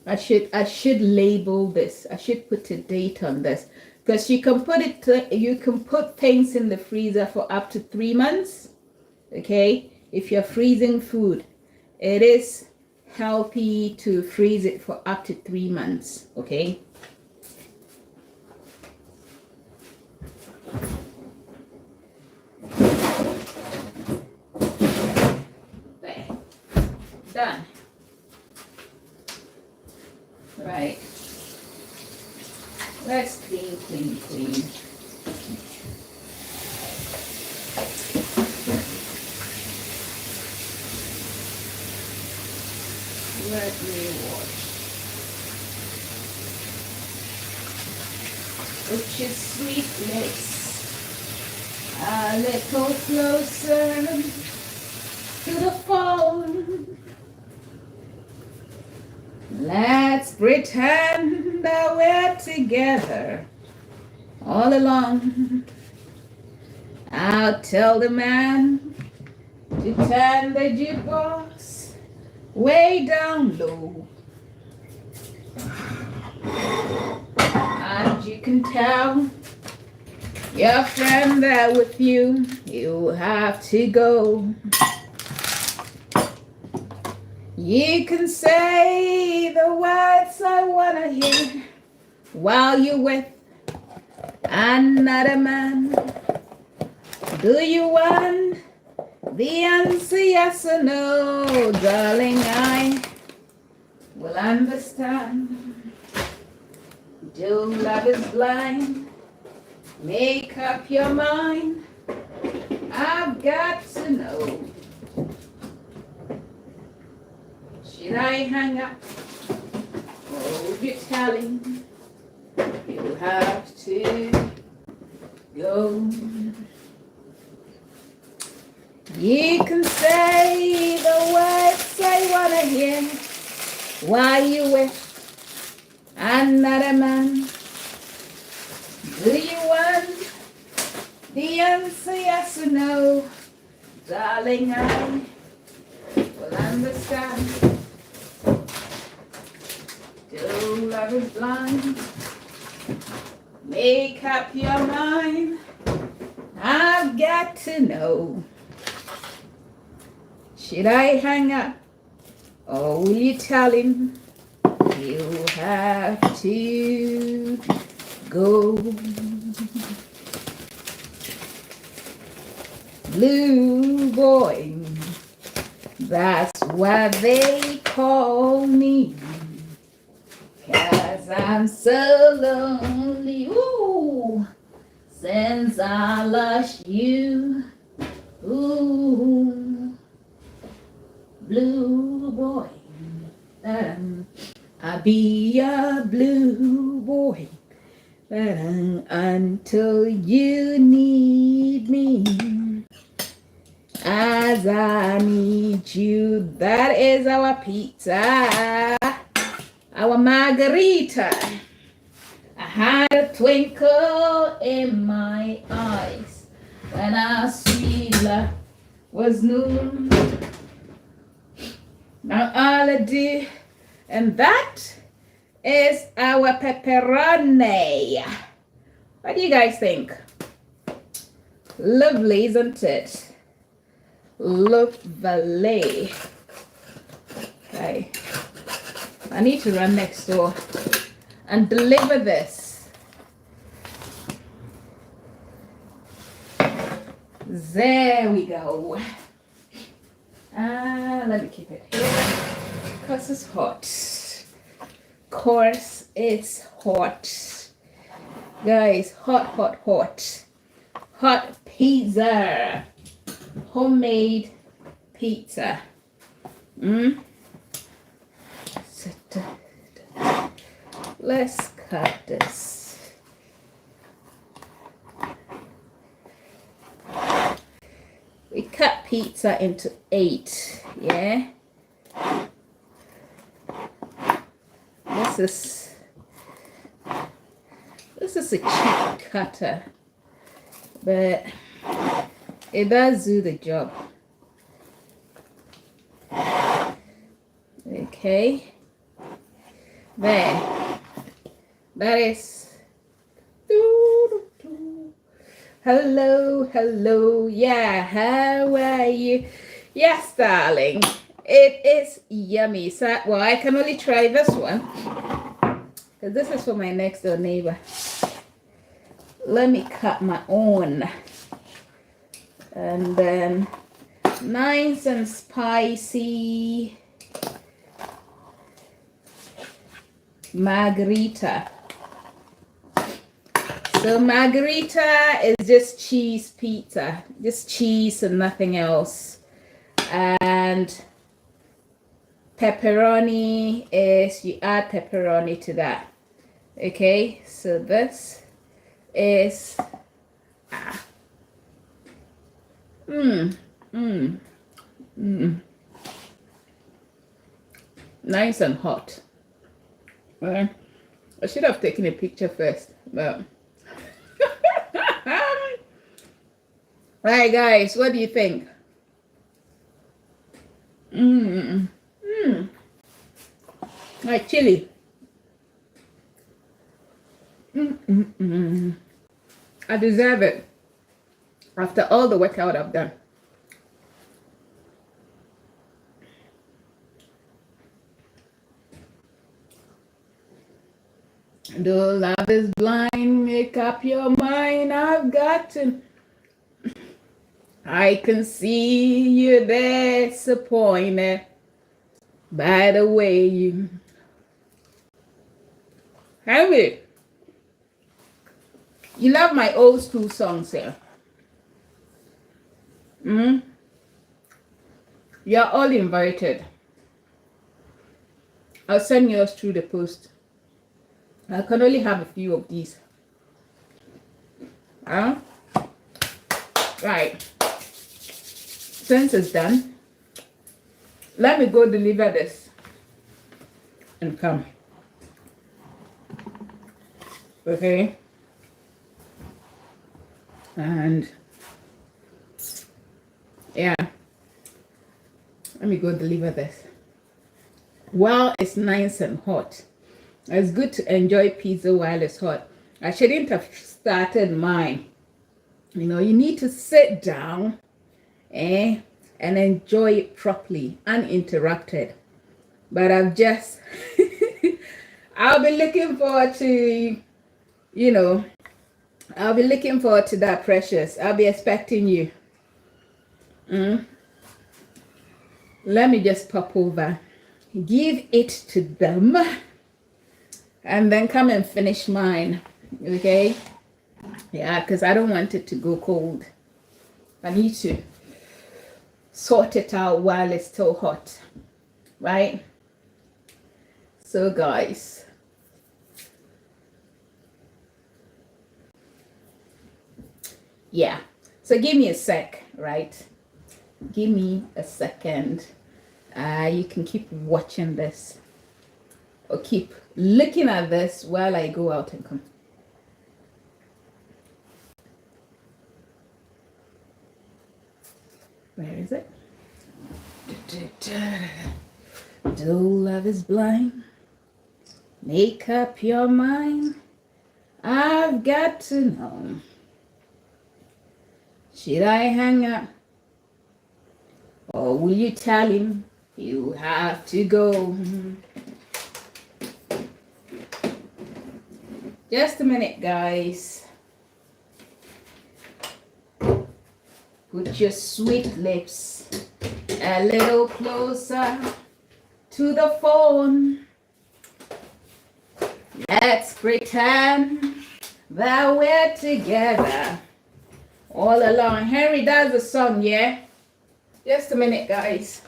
I should label this. I should put a date on this, because you can put things in the freezer for up to 3 months. Okay, if you're freezing food, it is healthy to freeze it for up to 3 months. Okay. There. Done. Right. Let's clean. Let me wash. Put your sweet lips a little closer to the phone. Let's pretend that we're together all along. I'll tell the man to turn the jukebox way down low. And you can tell your friend that with you, you have to go. You can say the words I wanna hear while you're with another man. Do you want the answer, yes or no? Darling, I will understand. Do love is blind. Make up your mind. I've got to know. Should I hang up? Oh, you're telling. You have to go. You can say the words I wanna hear while you with another man. Do you want the answer, yes or no? Darling, I will understand. Do love is blind. Make up your mind. I've got to know. Should I hang up? Or will you tell him you have to go? Blue boy, that's what they call me. 'Cause I'm so lonely, ooh, since I lost you, ooh, blue boy. I'll be a blue boy until you need me as I need you. That is our pizza, our margarita. I had a twinkle in my eyes when I see love was new. Now all I do, and that is our pepperoni. What do you guys think? Lovely, isn't it? Lovely. Okay. I need to run next door and deliver this. There we go. Let me keep it here because it's hot. Of course, it's hot. Guys, hot. Hot pizza. Homemade pizza. Let's cut this. We cut pizza into 8, yeah? This is a cheap cutter, but it does do the job. Okay. There. That is. Hello. Yeah, how are you? Yes, darling. It is yummy. So, well, I can only try this one because this is for my next door neighbor. Let me cut my own. And then nice and spicy margarita. So margarita is just cheese pizza, just cheese and nothing else. And pepperoni is, you add pepperoni to that. Okay, so this is nice and hot. I should have taken a picture first, but right, guys, what do you think? Like chili. I deserve it after all the workout I've done. Though love is blind, make up your mind. I've got to. I can see you're disappointed by the way you have it. You love my old school songs here. You're all invited. I'll send yours through the post. I can only have a few of these. Right. Since it's done, let me go deliver this and come. Okay. And yeah, let me go deliver this. While it's nice and hot. It's good to enjoy pizza while it's hot. I shouldn't have started mine. You know, you need to sit down and enjoy it properly, uninterrupted. But I've just, I'll be looking forward to, you know, I'll be looking forward to that, Precious. I'll be expecting you. Let me just pop over, give it to them, and then come and finish mine. Okay? Yeah, because I don't want it to go cold. I need to sort it out while it's still hot. Right? So guys, yeah, so give me a sec, right? Give me a second. You can keep watching this or keep looking at this while I go out and come. Where is it? Do love is blind. Make up your mind. I've got to know. Should I hang up? Or will you tell him you have to go? Just a minute, guys. Put your sweet lips a little closer to the phone. Let's pretend that we're together all along. Henry does the song, yeah? Just a minute, guys.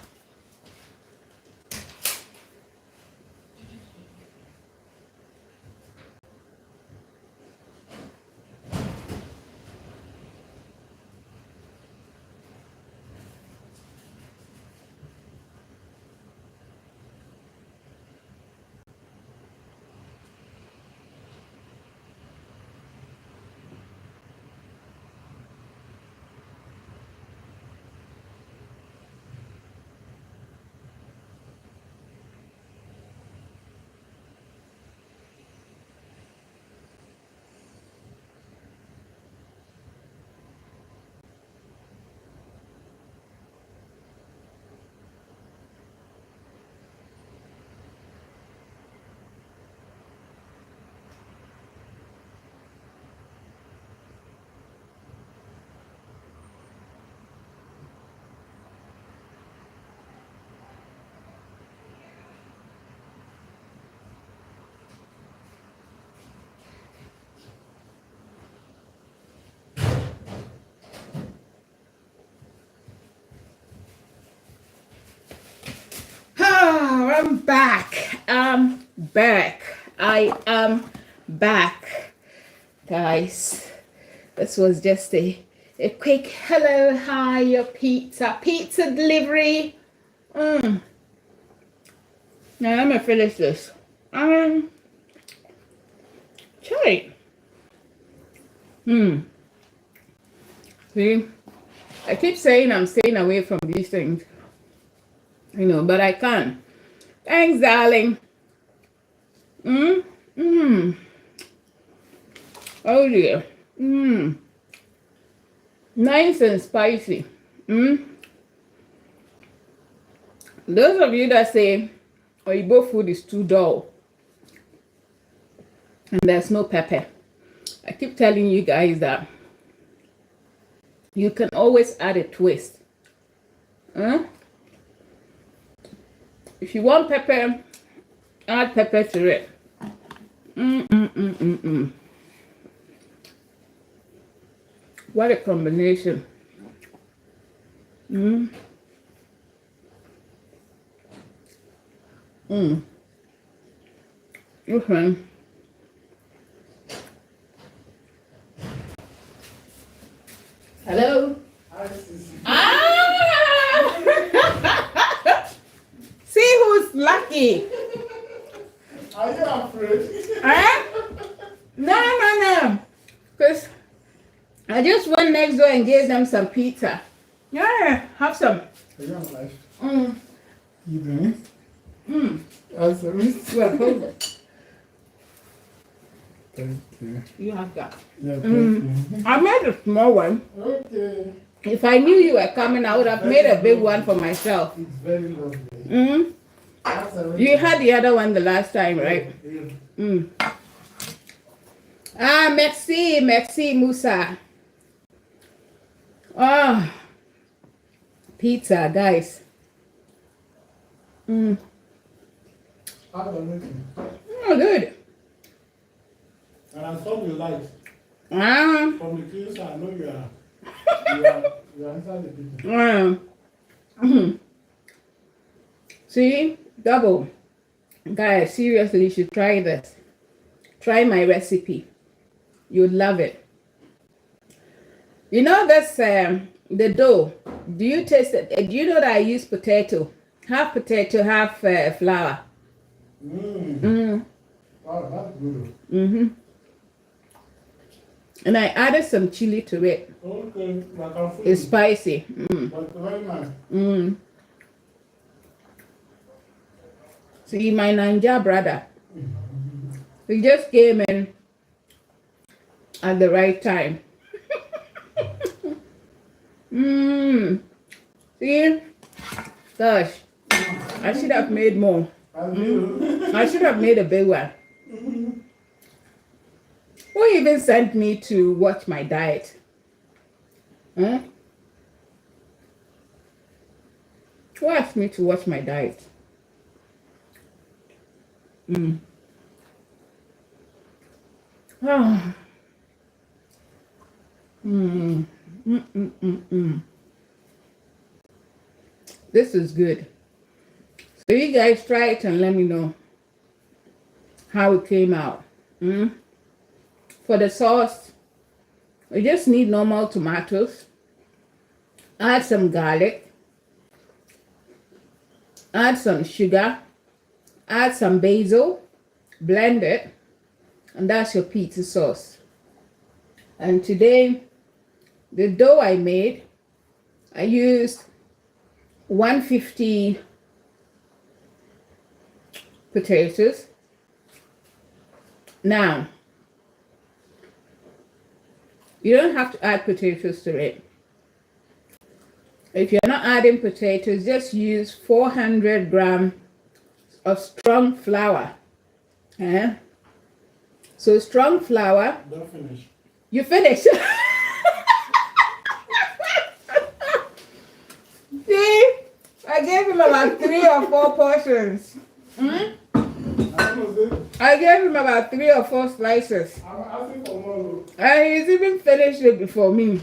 I'm back. I am back, guys. This was just a quick hello, hi, your pizza delivery. Now let me finish this. Try it. See, I keep saying I'm staying away from these things, you know, but I can't. Thanks, darling. Oh dear. Nice and spicy. Those of you that say Oyibo food is too dull and there's no pepper, I keep telling you guys that you can always add a twist. If you want pepper, add pepper to it. What a combination. Okay. Hello? See who's lucky. Are you afraid? No. Because I just went next door and gave them some pizza. Yeah, have some. Are you alive? You doing? Well, hold it. Thank you. You have that. Yeah, thank you. I made a small one. Okay. If I knew you were coming, I would have made a big one for myself. It's very lovely. You had the other one the last time, right? Yeah. Merci, Musa. Pizza, guys. How about it? Good. And I saw you light. From the kids, I know you are inside the picture. See, double. Guys, seriously, you should try this. Try my recipe. You'd love it. You know that's the dough. Do you taste it? Do you know that I use potato? Half potato, half flour. Oh, that's good. And I added some chili to it. Okay, like I'm It's spicy. But very nice. See, my Ninja brother, he just came in at the right time. See, gosh, I should have made more. I should have made a big one. Who even sent me to watch my diet? Who asked me to watch my diet? Oh. This is good. So you guys try it and let me know how it came out. For the sauce, we just need normal tomatoes. Add some garlic. Add some sugar. Add some basil. Blend it. And that's your pizza sauce. And today, the dough I made, I used 150 potatoes. Now, you don't have to add potatoes to it. If you're not adding potatoes, just use 400 grams of strong flour. So strong flour. Don't finish. You finish. See, I gave him about 3 or 4 portions. I gave him about 3 or 4 slices. I'm for more. And he's even finished it before me.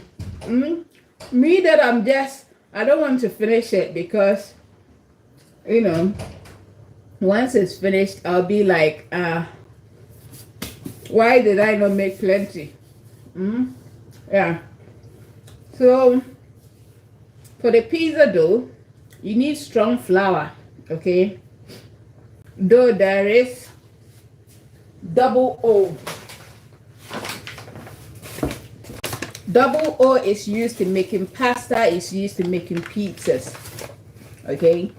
Me that I don't want to finish it because, you know, once it's finished, I'll be like, why did I not make plenty? Yeah. So, for the pizza dough, you need strong flour, okay? Though there is double O. Double O is used in making pasta, is used in making pizzas, okay?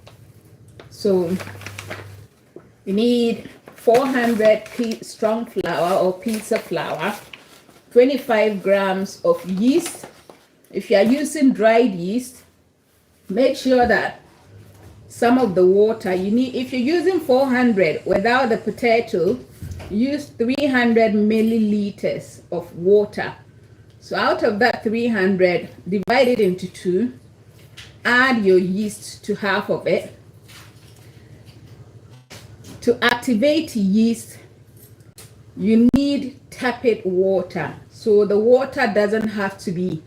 So, you need 400 strong flour or pizza flour, 25 grams of yeast. If you are using dried yeast, make sure that some of the water you need, if you're using 400 without the potato, use 300 milliliters of water. So out of that 300, divide it into 2, add your yeast to half of it. To activate yeast, you need tepid water. So the water doesn't have to be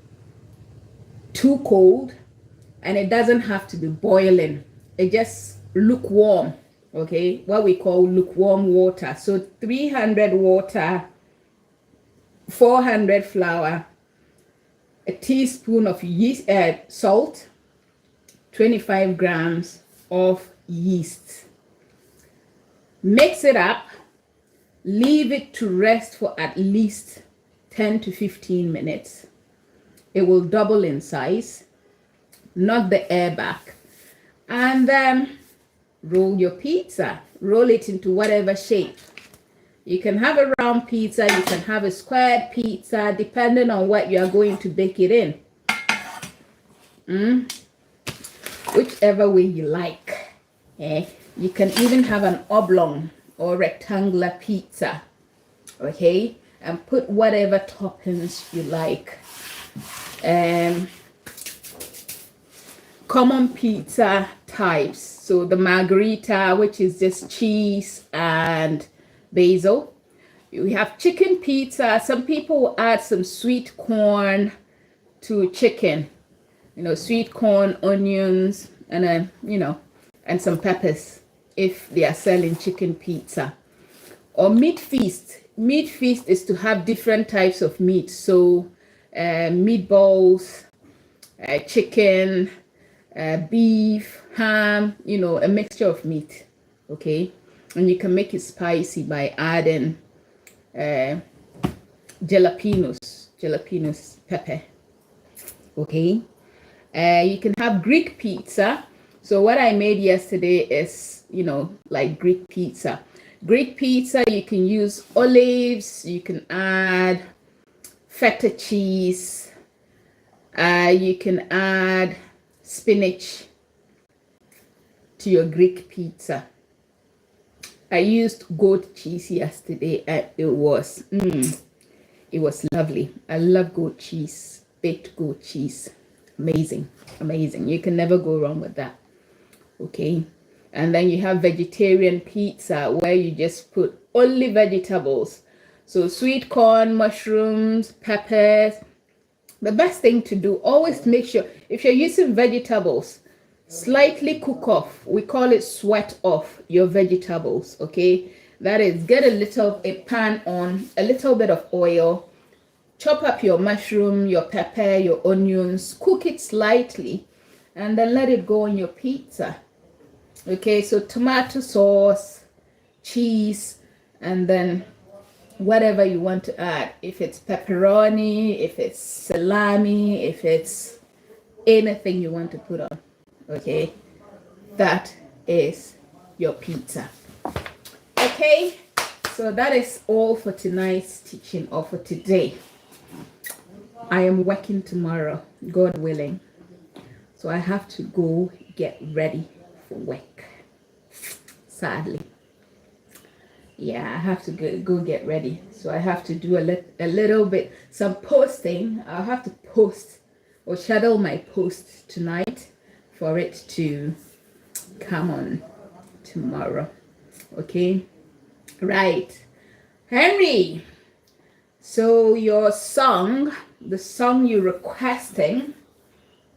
too cold and it doesn't have to be boiling. It just lukewarm, okay? What we call lukewarm water. So 300 water, 400 flour, a teaspoon of yeast, salt, 25 grams of yeast. Mix it up, leave it to rest for at least 10 to 15 minutes. It will double in size, knock the air back, and then roll your pizza. Roll it into whatever shape. You can have a round pizza, you can have a squared pizza, depending on what you are going to bake it in. Whichever way you like. You can even have an oblong or rectangular pizza, okay? And put whatever toppings you like. Common pizza types. So the margherita, which is just cheese and basil. We have chicken pizza. Some people will add some sweet corn to chicken. You know, sweet corn, onions, and then, you know, and some peppers. if they are selling chicken pizza. Or meat feast. Meat feast is to have different types of meat. So meatballs, chicken, beef, ham, a mixture of meat. Okay, and you can make it spicy by adding jalapenos pepper. Okay, you can have Greek pizza. So what I made yesterday is like Greek pizza. Greek pizza, you can use olives, you can add feta cheese, you can add spinach to your Greek pizza. I used goat cheese yesterday and it was lovely. I love goat cheese, baked goat cheese. Amazing. You can never go wrong with that. Okay. And then you have vegetarian pizza where you just put only vegetables. So sweet corn, mushrooms, peppers. The best thing to do, always make sure if you're using vegetables, slightly cook off. We call it sweat off your vegetables. Okay. That is, get a pan on, a little bit of oil, chop up your mushroom, your pepper, your onions, cook it slightly, and then let it go on your pizza. Okay, so tomato sauce, cheese, and then whatever you want to add. If it's pepperoni, if it's salami, if it's anything you want to put on. Okay, that is your pizza. Okay, so that is all for tonight's teaching, or for today. I am working tomorrow, God willing. So I have to go get ready for work. Sadly. Yeah, I have to go get ready. So I have to do a little bit, some posting. I'll have to post or schedule my post tonight for it to come on tomorrow. Okay? Right. Henry, so your song, the song you're requesting,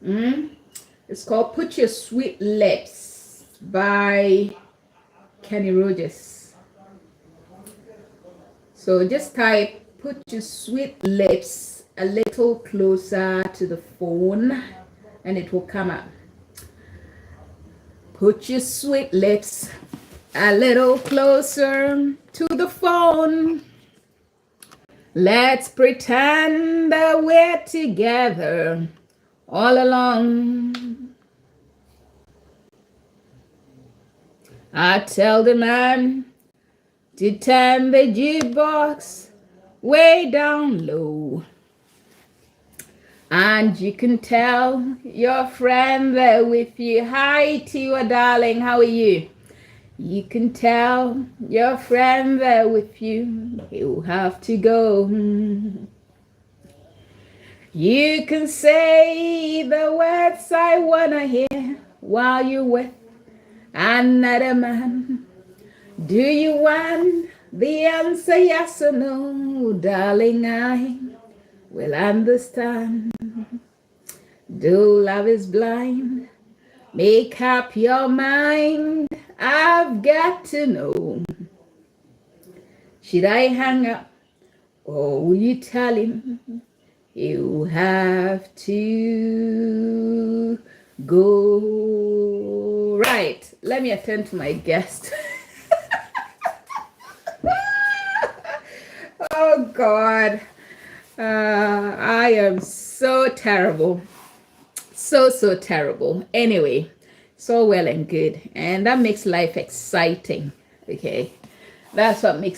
it's called Put Your Sweet Lips by Kenny Rogers. So just type Put Your Sweet Lips a little closer to the phone and it will come up. Put your sweet lips a little closer to the phone. Let's pretend that we're together all along. I tell the man to turn the jukebox way down low. And you can tell your friend there with you. Hi, Tiwa, darling, how are you? You can tell your friend there with you. He'll have to go. You can say the words I wanna hear while you're with another man. Do you want the answer, yes or no? Darling, I will understand. Though love is blind, make up your mind. I've got to know. Should I hang up or will you tell him? You have to go. Right, let me attend to my guest. Oh God, I am so terrible. So terrible. Anyway, so well and good, and that makes life exciting. Okay, that's what makes